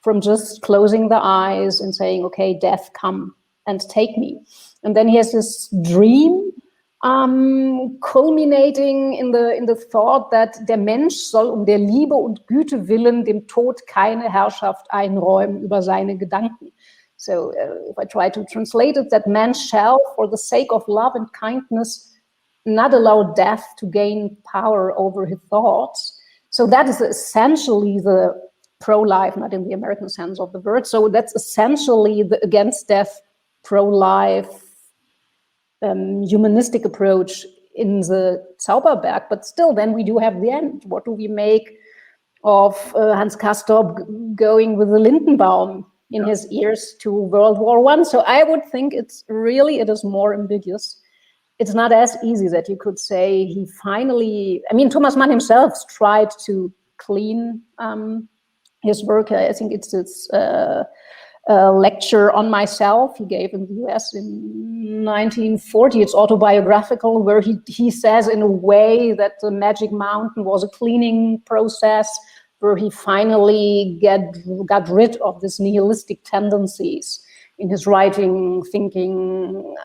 from just closing the eyes and saying, okay, death, come and take me. And then he has this dream culminating in the thought that der Mensch soll der Liebe und Güte willen dem Tod keine Herrschaft einräumen über seine Gedanken. So if I try to translate it, that man shall, for the sake of love and kindness, not allow death to gain power over his thoughts. So that is essentially the pro-life, not in the American sense of the word. So that's essentially the against death, pro-life, humanistic approach in the Zauberberg. But still, then we do have the end. What do we make of Hans Krosdorp going with the Lindenbaum in his ears to World War I? So I would think it is more ambiguous. It's not as easy that you could say he finally, I mean, Thomas Mann himself tried to clean his work. I think it's a lecture on myself he gave in the US in 1940. It's autobiographical, where he says in a way that the Magic Mountain was a cleaning process, where he finally got rid of these nihilistic tendencies in his writing, thinking.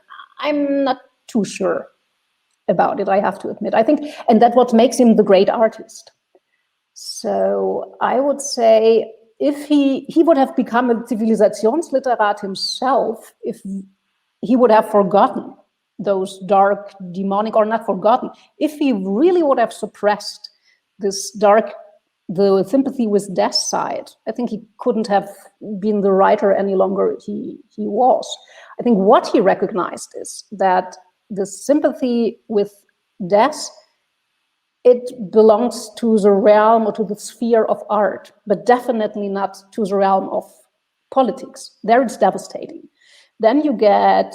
I'm not too sure about it, I have to admit. I think, and that's what makes him the great artist. So I would say if he would have become a Zivilisationsliterat himself, if he would have forgotten those dark, demonic, or not forgotten, if he really would have suppressed this dark, the sympathy with death side, I think he couldn't have been the writer any longer he was. I think what he recognized is that the sympathy with death, it belongs to the realm or to the sphere of art, but definitely not to the realm of politics. There it's devastating. Then you get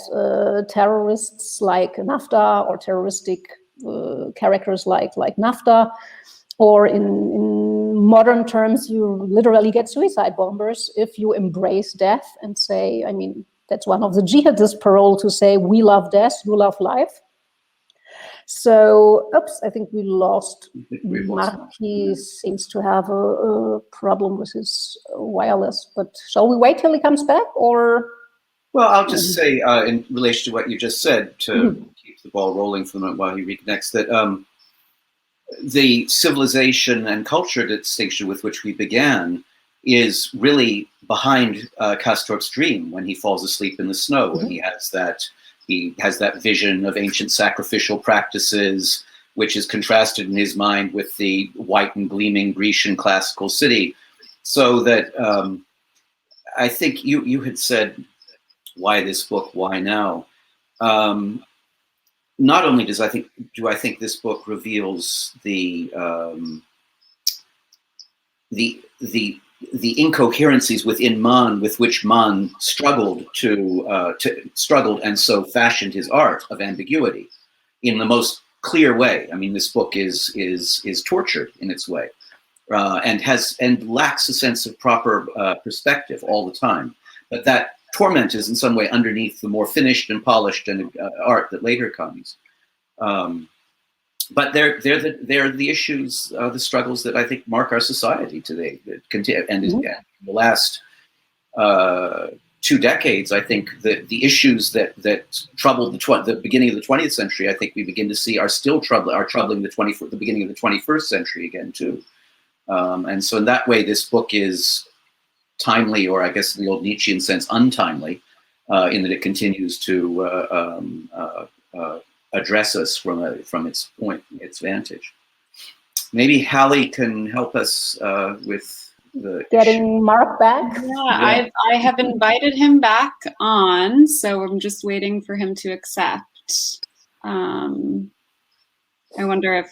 terrorists like NAFTA, or terroristic characters like NAFTA, or in modern terms, you literally get suicide bombers if you embrace death and say, I mean, that's one of the jihadist parole to say, we love death, you love life. So, oops, I think we lost Mark. He seems to have a problem with his wireless, but shall we wait till he comes back, or? Well, I'll just say, in relation to what you just said, to keep the ball rolling for the moment while he reconnects, that the civilization and culture distinction with which we began is really behind Krosdorp's dream when he falls asleep in the snow, and he has that vision of ancient sacrificial practices, which is contrasted in his mind with the white and gleaming Grecian classical city. So that I think you had said, why this book, why now? Not only do I think this book reveals the incoherencies within Mann, with which Mann struggled and so fashioned his art of ambiguity in the most clear way. I mean, this book is tortured in its way, and lacks a sense of proper perspective all the time. But that torment is in some way underneath the more finished and polished and art that later comes. But they're the issues, the struggles that I think mark our society today. And in the last 2 decades, I think that the issues that troubled the beginning of the 20th century, I think we begin to see are troubling the beginning of the 21st century again too. And so in that way, this book is timely, or I guess in the old Nietzschean sense, untimely, in that it continues to address us from its vantage. Maybe Hallie can help us with the getting Mark back. Yeah, I have invited him back on, so I'm just waiting for him to accept. I wonder if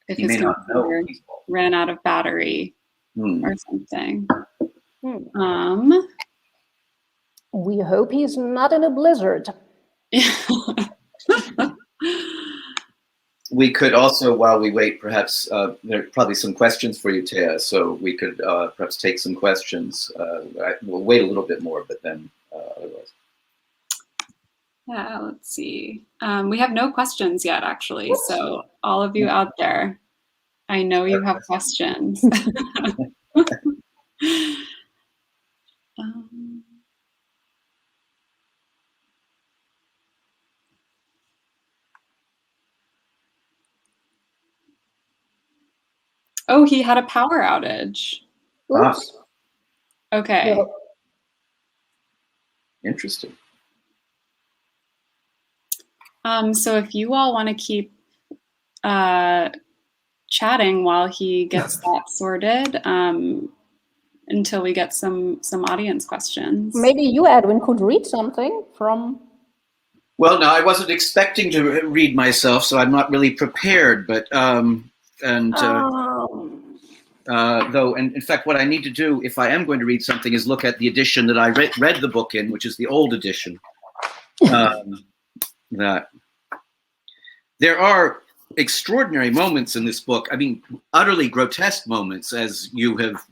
his computer ran out of battery or something. We hope he's not in a blizzard. We could also, while we wait, perhaps there are probably some questions for you, Thea, so we could perhaps take some questions. We'll wait a little bit more, but then otherwise. Yeah, let's see. We have no questions yet, actually. So all of you out there, I know you have questions. Oh, he had a power outage. Oops. Okay. Yeah. Interesting. So if you all want to keep chatting while he gets that sorted, until we get some audience questions. Maybe you, Edwin, could read something from... Well, no, I wasn't expecting to read myself, so I'm not really prepared, but... though, and in fact, what I need to do, if I am going to read something, is look at the edition that I read the book in, which is the old edition. That there are extraordinary moments in this book. I mean, utterly grotesque moments, as you have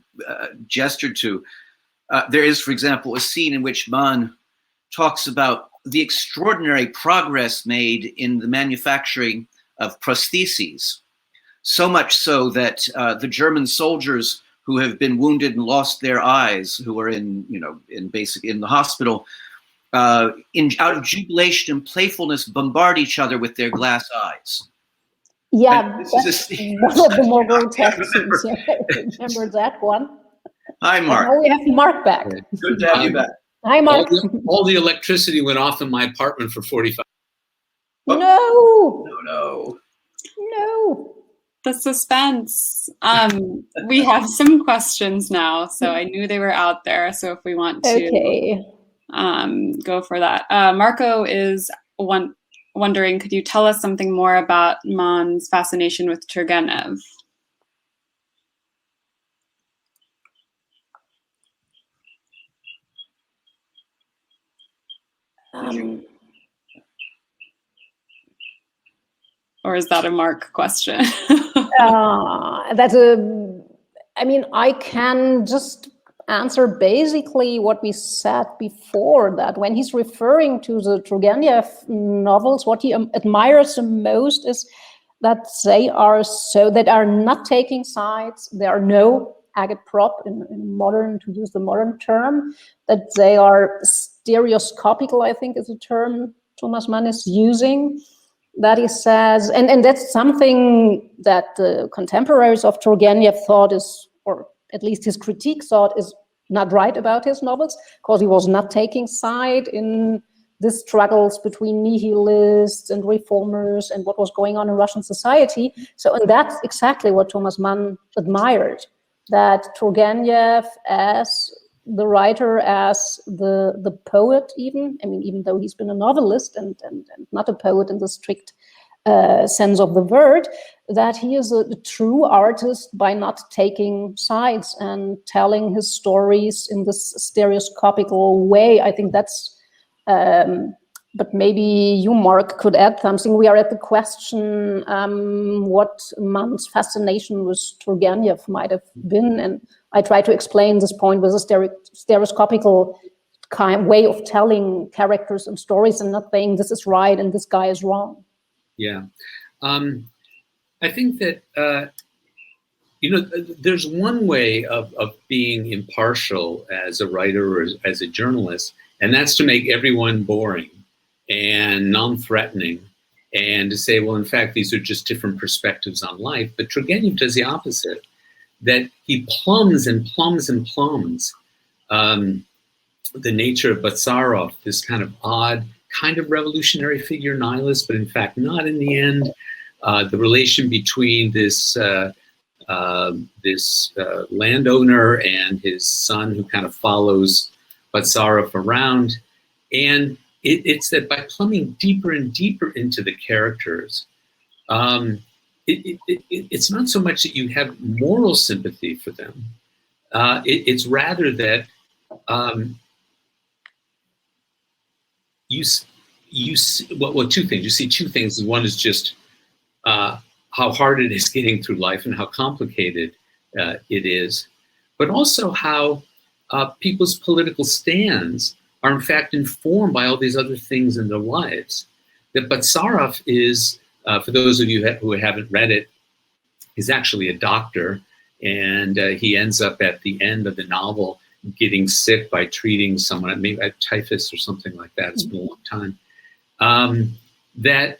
gestured to. There is, for example, a scene in which Mann talks about the extraordinary progress made in the manufacturing of prostheses. So much so that the German soldiers who have been wounded and lost their eyes, who are in the hospital, out of jubilation and playfulness, bombard each other with their glass eyes. Yeah, that's one of the more grotesque scenes. Yeah, I remember that one. Hi, Mark. Now we have Mark back. Good to have you back. Hi, Mark. All the electricity went off in my apartment for 45. No. The suspense. We have some questions now, so I knew they were out there. So if we want to go for that. Marco is wondering, could you tell us something more about Mann's fascination with Turgenev? Or is that a Mark question? I mean, I can just answer basically what we said before, that when he's referring to the Turgenev novels, what he admires the most is that they are not taking sides. There are no agitprop in modern, to use the modern term, that they are stereoscopical, I think is the term Thomas Mann is using. That he says, and that's something that the contemporaries of Turgenev thought is, or at least his critique thought is not right about his novels, because he was not taking side in the struggles between nihilists and reformers and what was going on in Russian society. So, and that's exactly what Thomas Mann admired, that Turgenev as the writer, as the poet even, I mean, even though he's been a novelist and not a poet in the strict sense of the word, that he is a true artist by not taking sides and telling his stories in this stereoscopical way. I think that's, but maybe you, Mark, could add something. We are at the question what Mann's fascination with Turgenev might have been, and I try to explain this point with a stereoscopical kind way of telling characters and stories and not saying this is right and this guy is wrong. Yeah. I think that, there's one way of being impartial as a writer or as a journalist, and that's to make everyone boring and non-threatening and to say, well, in fact, these are just different perspectives on life. But Turgenev does the opposite, that he plumbs and plumbs and plumbs the nature of Batsarov, this kind of odd, kind of revolutionary figure, nihilist, but in fact not in the end. The relation between this landowner and his son who kind of follows Batsarov around. And it's that by plumbing deeper and deeper into the characters, it's not so much that you have moral sympathy for them. It's rather that you see, well, two things. You see two things. One is just how hard it is getting through life and how complicated it is, but also how people's political stands are in fact informed by all these other things in their lives. That Batsarov is, for those of you who haven't read it, is actually a doctor, and he ends up at the end of the novel getting sick by treating someone, maybe at typhus or something like that. It's been a long time. They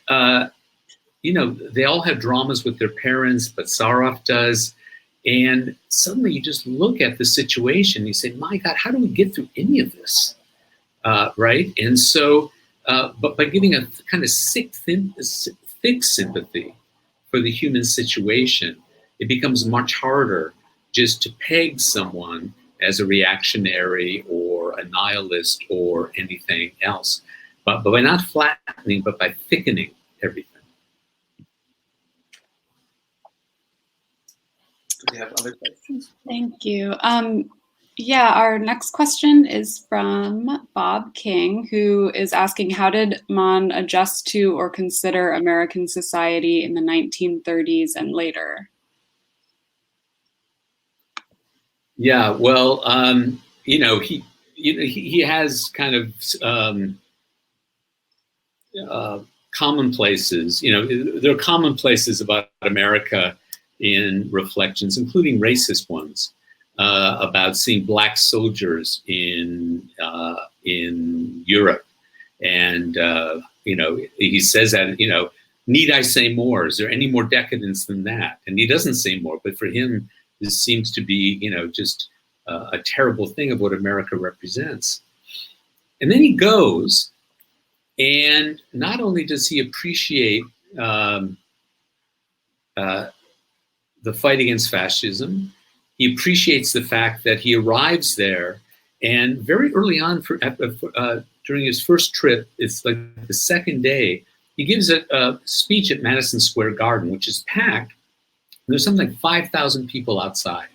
all have dramas with their parents, Batsarov does, and suddenly you just look at the situation, you say, my God, how do we get through any of this, right? And so, but by giving a kind of thick sympathy for the human situation, it becomes much harder just to peg someone as a reactionary or a nihilist or anything else. But by not flattening, but by thickening everything. Do we have other questions? Thank you. Yeah, our next question is from Bob King, who is asking, how did Mann adjust to or consider American society in the 1930s and later? Yeah, well, he has kind of commonplaces. There are commonplaces about America in Reflections, including racist ones, about seeing black soldiers in in Europe. And, he says that, need I say more? Is there any more decadence than that? And he doesn't say more, but for him, this seems to be, just a terrible thing of what America represents. And then he goes, and not only does he appreciate the fight against fascism, he appreciates the fact that he arrives there, and very early on, during his first trip, it's like the second day, he gives a speech at Madison Square Garden, which is packed. There's something like 5,000 people outside.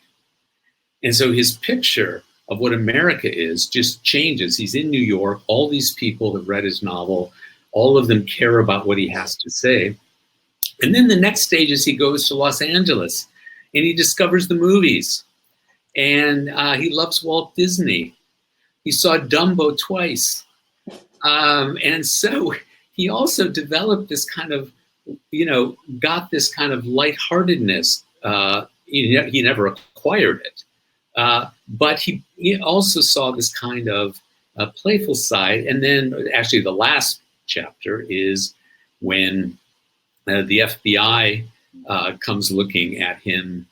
And so his picture of what America is just changes. He's in New York. All these people have read his novel. All of them care about what he has to say. And then the next stage is he goes to Los Angeles and he discovers the movies. And he loves Walt Disney. He saw Dumbo twice. And so he also developed this kind of, got this kind of lightheartedness. He never acquired it. But he also saw this kind of playful side. And then actually the last chapter is when the FBI comes looking at him,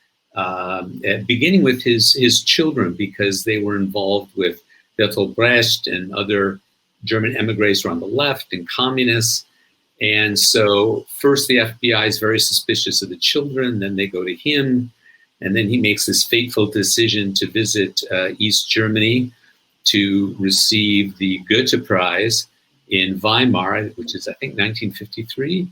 beginning with his children, because they were involved with Bertolt Brecht and other German emigres around the left and communists. And so first the FBI is very suspicious of the children, then they go to him, and then he makes this fateful decision to visit East Germany to receive the Goethe Prize in Weimar, which is, I think, 1953.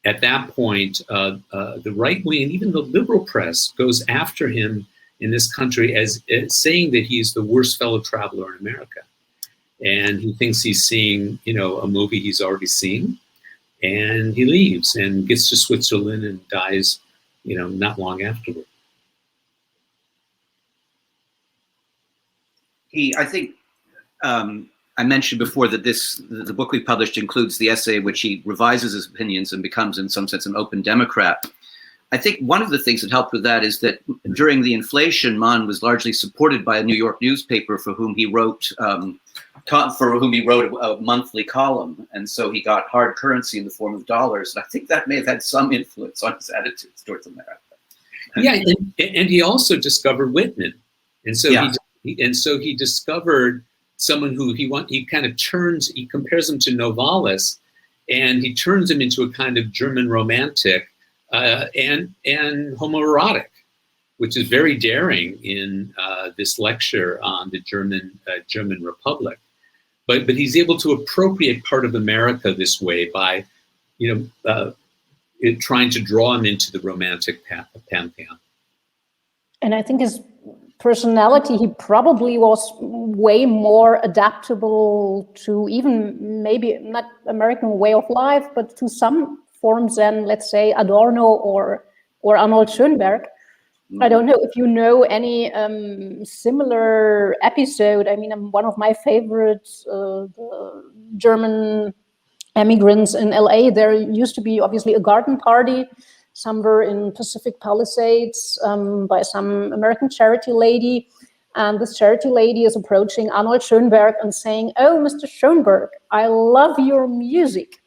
At that point, the right wing and even the liberal press goes after him in this country as saying that he's the worst fellow traveler in America. And he thinks he's seeing, a movie he's already seen. And he leaves and gets to Switzerland and dies, not long afterward. I think I mentioned before that the book we published includes the essay in which he revises his opinions and becomes, in some sense, an open Democrat. I think one of the things that helped with that is that during the inflation, Mann was largely supported by a New York newspaper for whom he wrote a monthly column, and so he got hard currency in the form of dollars. And I think that may have had some influence on his attitudes towards America. Yeah, and he also discovered Whitman, and so he discovered someone who he compares him to Novalis, and he turns him into a kind of German romantic and homoerotic, which is very daring in this lecture on the German Republic. But he's able to appropriate part of America this way by, trying to draw him into the romantic pantheon. And I think his personality, he probably was way more adaptable to even maybe not American way of life, but to some forms than, let's say, Adorno or Arnold Schoenberg. I don't know if you know any similar episode. I mean, one of my favorites, the German immigrants in LA, there used to be obviously a garden party somewhere in Pacific Palisades by some American charity lady. And this charity lady is approaching Arnold Schoenberg and saying, "Oh, Mr. Schoenberg, I love your music."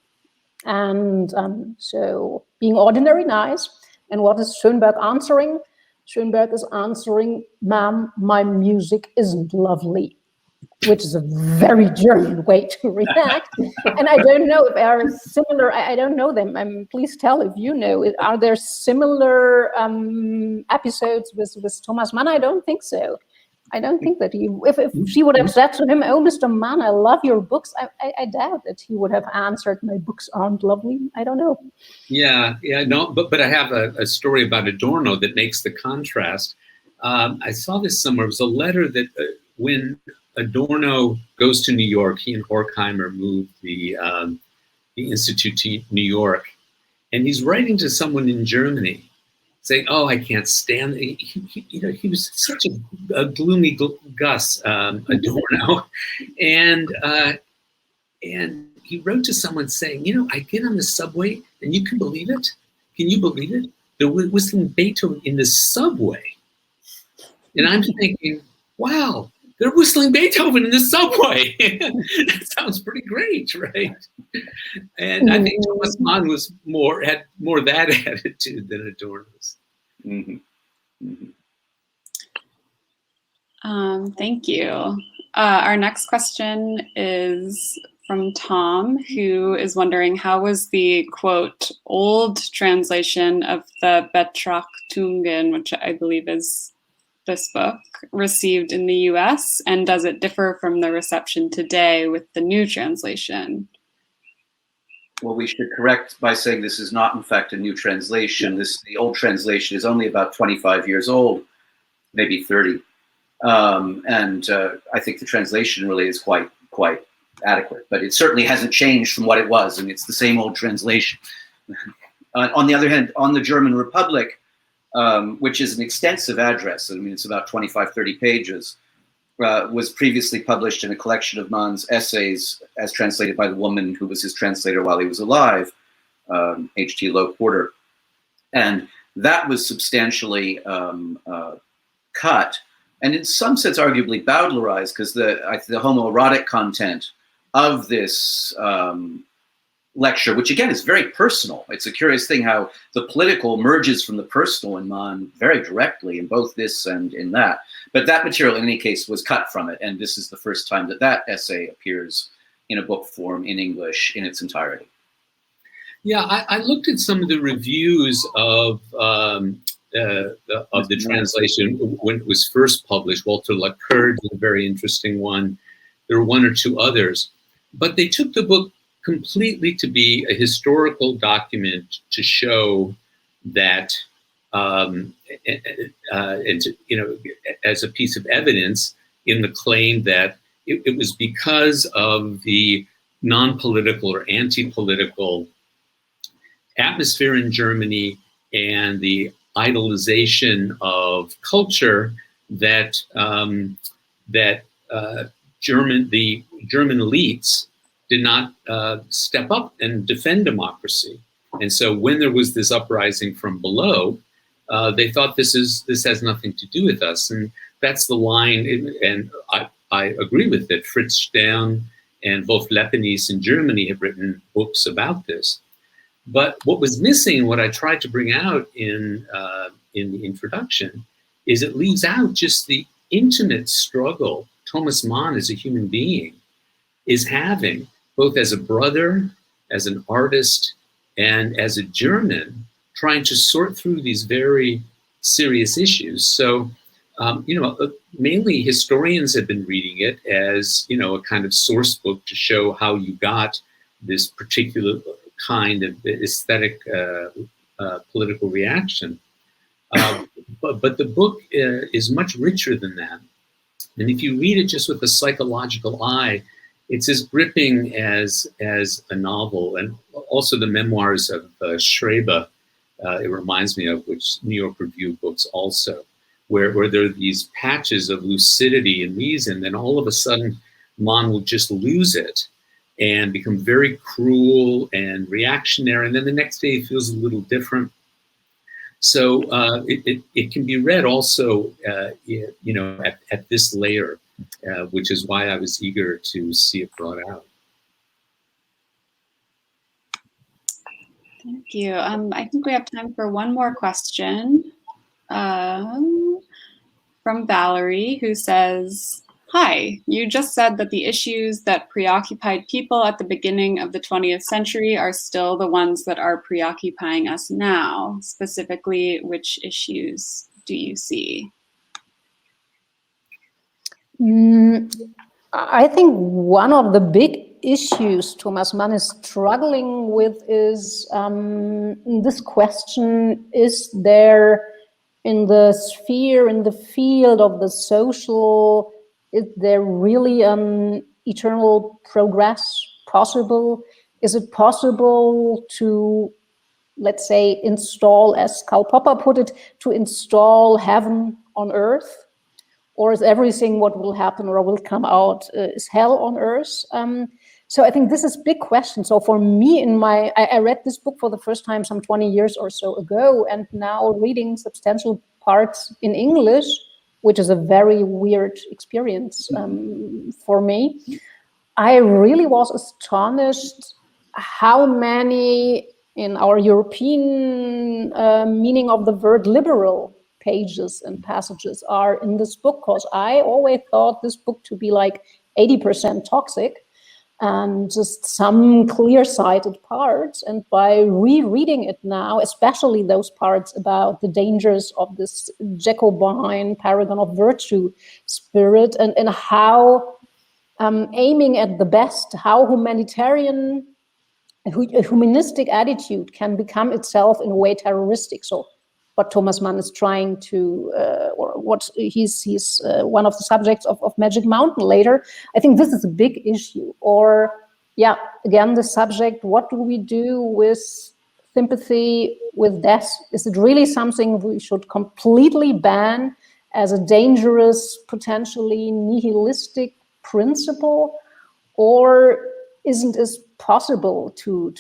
And so being ordinary nice. And what is Schoenberg answering? Schoenberg is answering, "Ma'am, my music isn't lovely," which is a very German way to react. And I don't know if there are similar, I don't know them. Please tell if you know. Are there similar episodes with Thomas Mann? I don't think so. I don't think that if she would have said to him, "Oh, Mr. Mann, I love your books," I doubt that he would have answered, "My books aren't lovely." I don't know. Yeah, no, but I have a story about Adorno that makes the contrast. I saw this somewhere. It was a letter that when Adorno goes to New York, he and Horkheimer moved the Institute to New York, and he's writing to someone in Germany, saying, "Oh, I can't stand." He was such a gloomy Gus, Adorno, and he wrote to someone saying, "I get on the subway, and you can believe it. Can you believe it? They're whistling Beethoven in the subway," and I'm thinking, wow, they're whistling Beethoven in the subway. That sounds pretty great, right? And I think Thomas Mann had more that attitude than Adorno's. Mm-hmm. Mm-hmm. Thank you. Our next question is from Tom, who is wondering, how was the, quote, old translation of the Betrachtungen, which I believe is this book, received in the US, and does it differ from the reception today with the new translation? Well, we should correct by saying this is not, in fact, a new translation. The old translation is only about 25 years old, maybe 30. And I think the translation really is quite adequate, but it certainly hasn't changed from what it was, and it's the same old translation. On the other hand, on the German Republic, which is an extensive address, I mean, it's about 25, 30 pages, was previously published in a collection of Mann's essays as translated by the woman who was his translator while he was alive, H.T. Lowe Porter. And that was substantially cut, and in some sense arguably Bowdlerized, because the homoerotic content of this lecture, which again is very personal. It's a curious thing how the political merges from the personal in Mann very directly in both this and in that. But that material, in any case, was cut from it, and this is the first time that that essay appears in a book form in English in its entirety. Yeah, I looked at some of the reviews of the translation when it was first published. Walter Lacour did a very interesting one. There were one or two others, but they took the book completely to be a historical document to show that, and as a piece of evidence in the claim that it was because of the non-political or anti-political atmosphere in Germany and the idolization of culture that the German elites did not step up and defend democracy. And so when there was this uprising from below, they thought this has nothing to do with us. And that's the line, and I agree with it. Fritz Stern and Wolf Lepenies in Germany have written books about this. But what was missing, what I tried to bring out in the introduction, is it leaves out just the intimate struggle Thomas Mann as a human being is having, both as a brother, as an artist, and as a German, trying to sort through these very serious issues. So, mainly historians have been reading it as, a kind of source book to show how you got this particular kind of aesthetic political reaction. But the book is much richer than that. And if you read it just with a psychological eye, it's as gripping as a novel. And also the memoirs of Schreber, it reminds me of, which New York Review books also, where there are these patches of lucidity and reason, then all of a sudden Mann will just lose it and become very cruel and reactionary. And then the next day it feels a little different. So it can be read also, at this layer, which is why I was eager to see it brought out. Thank you. I think we have time for one more question from Valerie, who says, "Hi, you just said that the issues that preoccupied people at the beginning of the 20th century are still the ones that are preoccupying us now. Specifically, which issues do you see?" I think one of the big issues Thomas Mann is struggling with is this question: is there in the sphere, in the field of the social, is there really an eternal progress possible? Is it possible to, let's say, install, as Karl Popper put it, to install heaven on earth? Or is everything what will happen or will come out is hell on earth? So I think this is a big question. So for me, I read this book for the first time some 20 years or so ago, and now reading substantial parts in English, which is a very weird experience for me. I really was astonished how many, in our European meaning of the word, liberal pages and passages are in this book, because I always thought this book to be like 80% toxic and just some clear-sighted parts. And by rereading it now, especially those parts about the dangers of this Jacobin paragon of virtue spirit, and how aiming at the best, how a humanistic attitude can become itself in a way terroristic. So what Thomas Mann is trying to, or what he's one of the subjects of Magic Mountain later, I think this is a big issue. Or, yeah, again, the subject, what do we do with sympathy with death? Is it really something we should completely ban as a dangerous, potentially nihilistic principle? Or isn't it possible to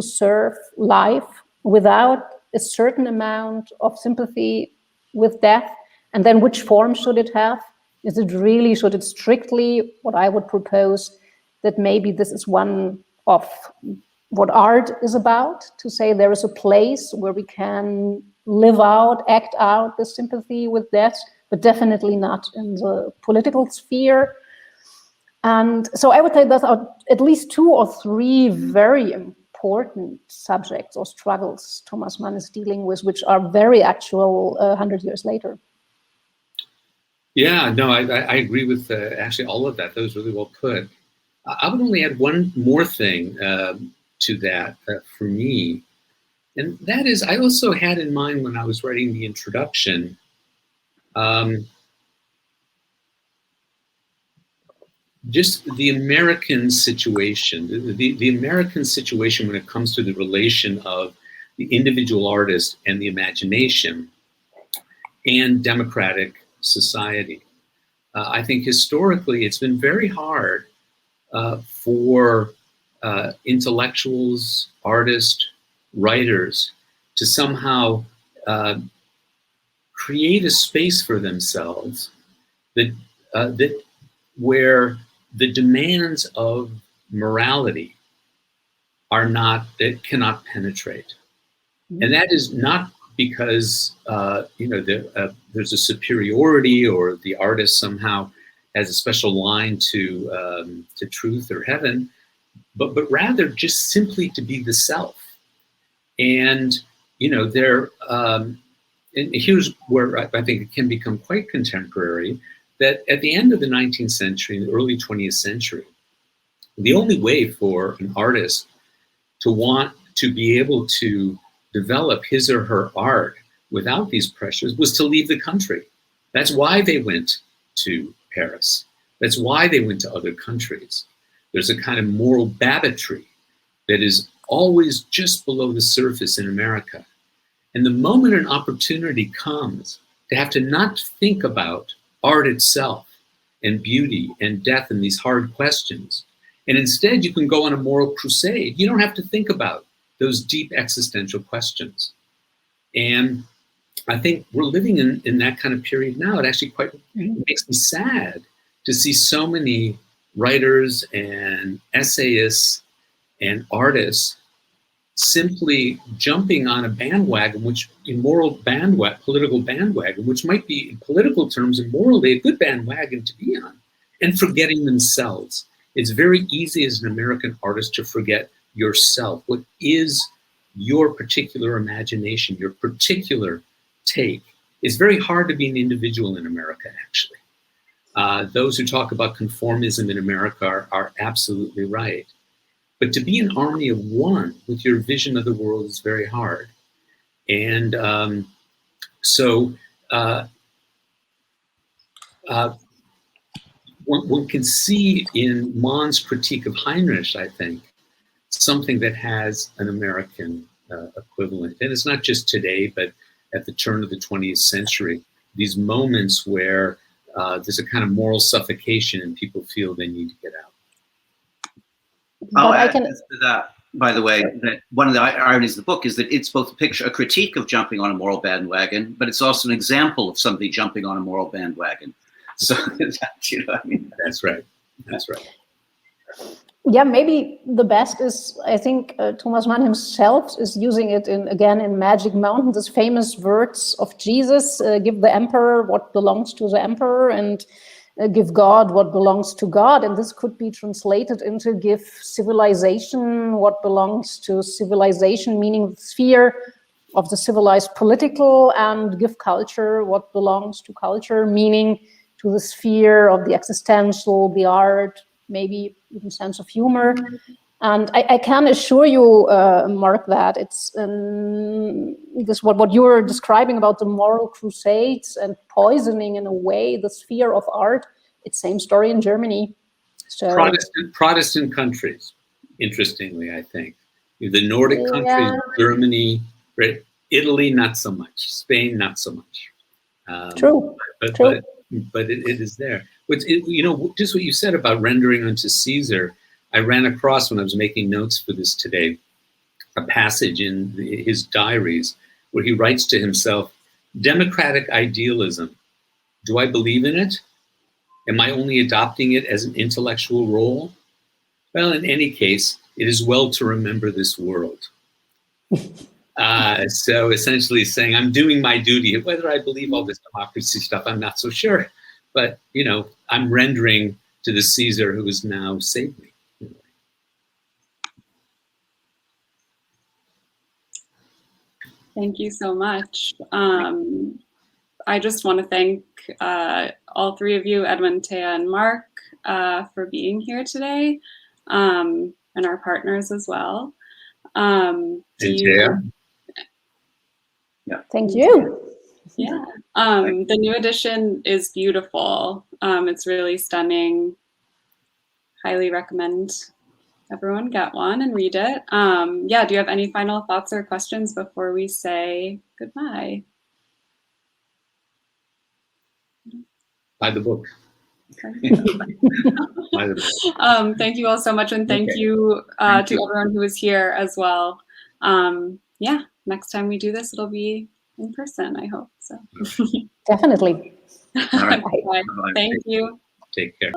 serve life without a certain amount of sympathy with death? And then which form should it have? Should it strictly, what I would propose, that maybe this is one of what art is about, to say there is a place where we can live out, act out the sympathy with death, but definitely not in the political sphere. And so I would say there are at least 2 or 3 very important subjects or struggles Thomas Mann is dealing with, which are very actual 100 years later. Yeah, no, I agree with actually all of that. That was really well put. I would only add one more thing to that for me. And that is, I also had in mind when I was writing the introduction, just the American situation, the American situation when it comes to the relation of the individual artist and the imagination and democratic society. I think historically it's been very hard for intellectuals, artists, writers to somehow create a space for themselves that where the demands of morality cannot penetrate. And that is not because there's a superiority or the artist somehow has a special line to truth or heaven, but rather just simply to be the self. And and here's where I think it can become quite contemporary, that at the end of the 19th century and the early 20th century, the only way for an artist to want to be able to develop his or her art without these pressures was to leave the country. That's why they went to Paris. That's why they went to other countries. There's a kind of moral babbitry that is always just below the surface in America. And the moment an opportunity comes to have to not think about art itself and beauty and death and these hard questions, and instead you can go on a moral crusade, you don't have to think about those deep existential questions. And I think we're living in that kind of period now. It actually quite makes me sad to see so many writers and essayists and artists simply jumping on a bandwagon, political bandwagon, which might be in political terms and morally a good bandwagon to be on, and forgetting themselves. It's very easy as an American artist to forget yourself. What is your particular imagination, your particular take? It's very hard to be an individual in America, actually. Those who talk about conformism in America are absolutely right. But to be an army of one with your vision of the world is very hard. And one can see in Mann's critique of Heinrich, I think, something that has an American equivalent. And it's not just today, but at the turn of the 20th century, these moments where there's a kind of moral suffocation and people feel they need to get out. I'll add to that. by the way, that one of the ironies of the book is that it's both a critique of jumping on a moral bandwagon, but it's also an example of somebody jumping on a moral bandwagon. So, you know, I mean, that's right. That's right. Yeah, maybe the best is, I think, Thomas Mann himself is using it again in Magic Mountain, these famous words of Jesus, give the emperor what belongs to the emperor, and give God what belongs to God. And this could be translated into give civilization what belongs to civilization, meaning the sphere of the civilized political, and give culture what belongs to culture, meaning to the sphere of the existential, the art, maybe even sense of humor. And I can assure you, Mark, that it's this what you were describing about the moral crusades and poisoning, in a way, the sphere of art. It's same story in Germany. So Protestant countries, interestingly, I think. The Nordic countries, Germany, Italy, not so much. Spain, not so much. True. But it is there. You know, just what you said about rendering unto Caesar, I ran across when I was making notes for this today, a passage in his diaries where he writes to himself, democratic idealism, do I believe in it? Am I only adopting it as an intellectual role? Well, in any case, it is well to remember this world. So essentially saying, I'm doing my duty. Whether I believe all this democracy stuff, I'm not so sure. But, you know, I'm rendering to the Caesar who has now saved me. Thank you so much. I just want to thank all three of you, Edwin, Thea, and Mark, for being here today, and our partners as well. Thea? Yeah. Thank you. Yeah. The new edition is beautiful. It's really stunning. Highly recommend everyone get one and read it. Yeah, do you have any final thoughts or questions before we say goodbye? Buy the book. Okay. Thank you all so much, and thank you to everyone who is here as well. Yeah, next time we do this, it'll be in person, I hope. So definitely. All right. Bye. Thank you. Take care.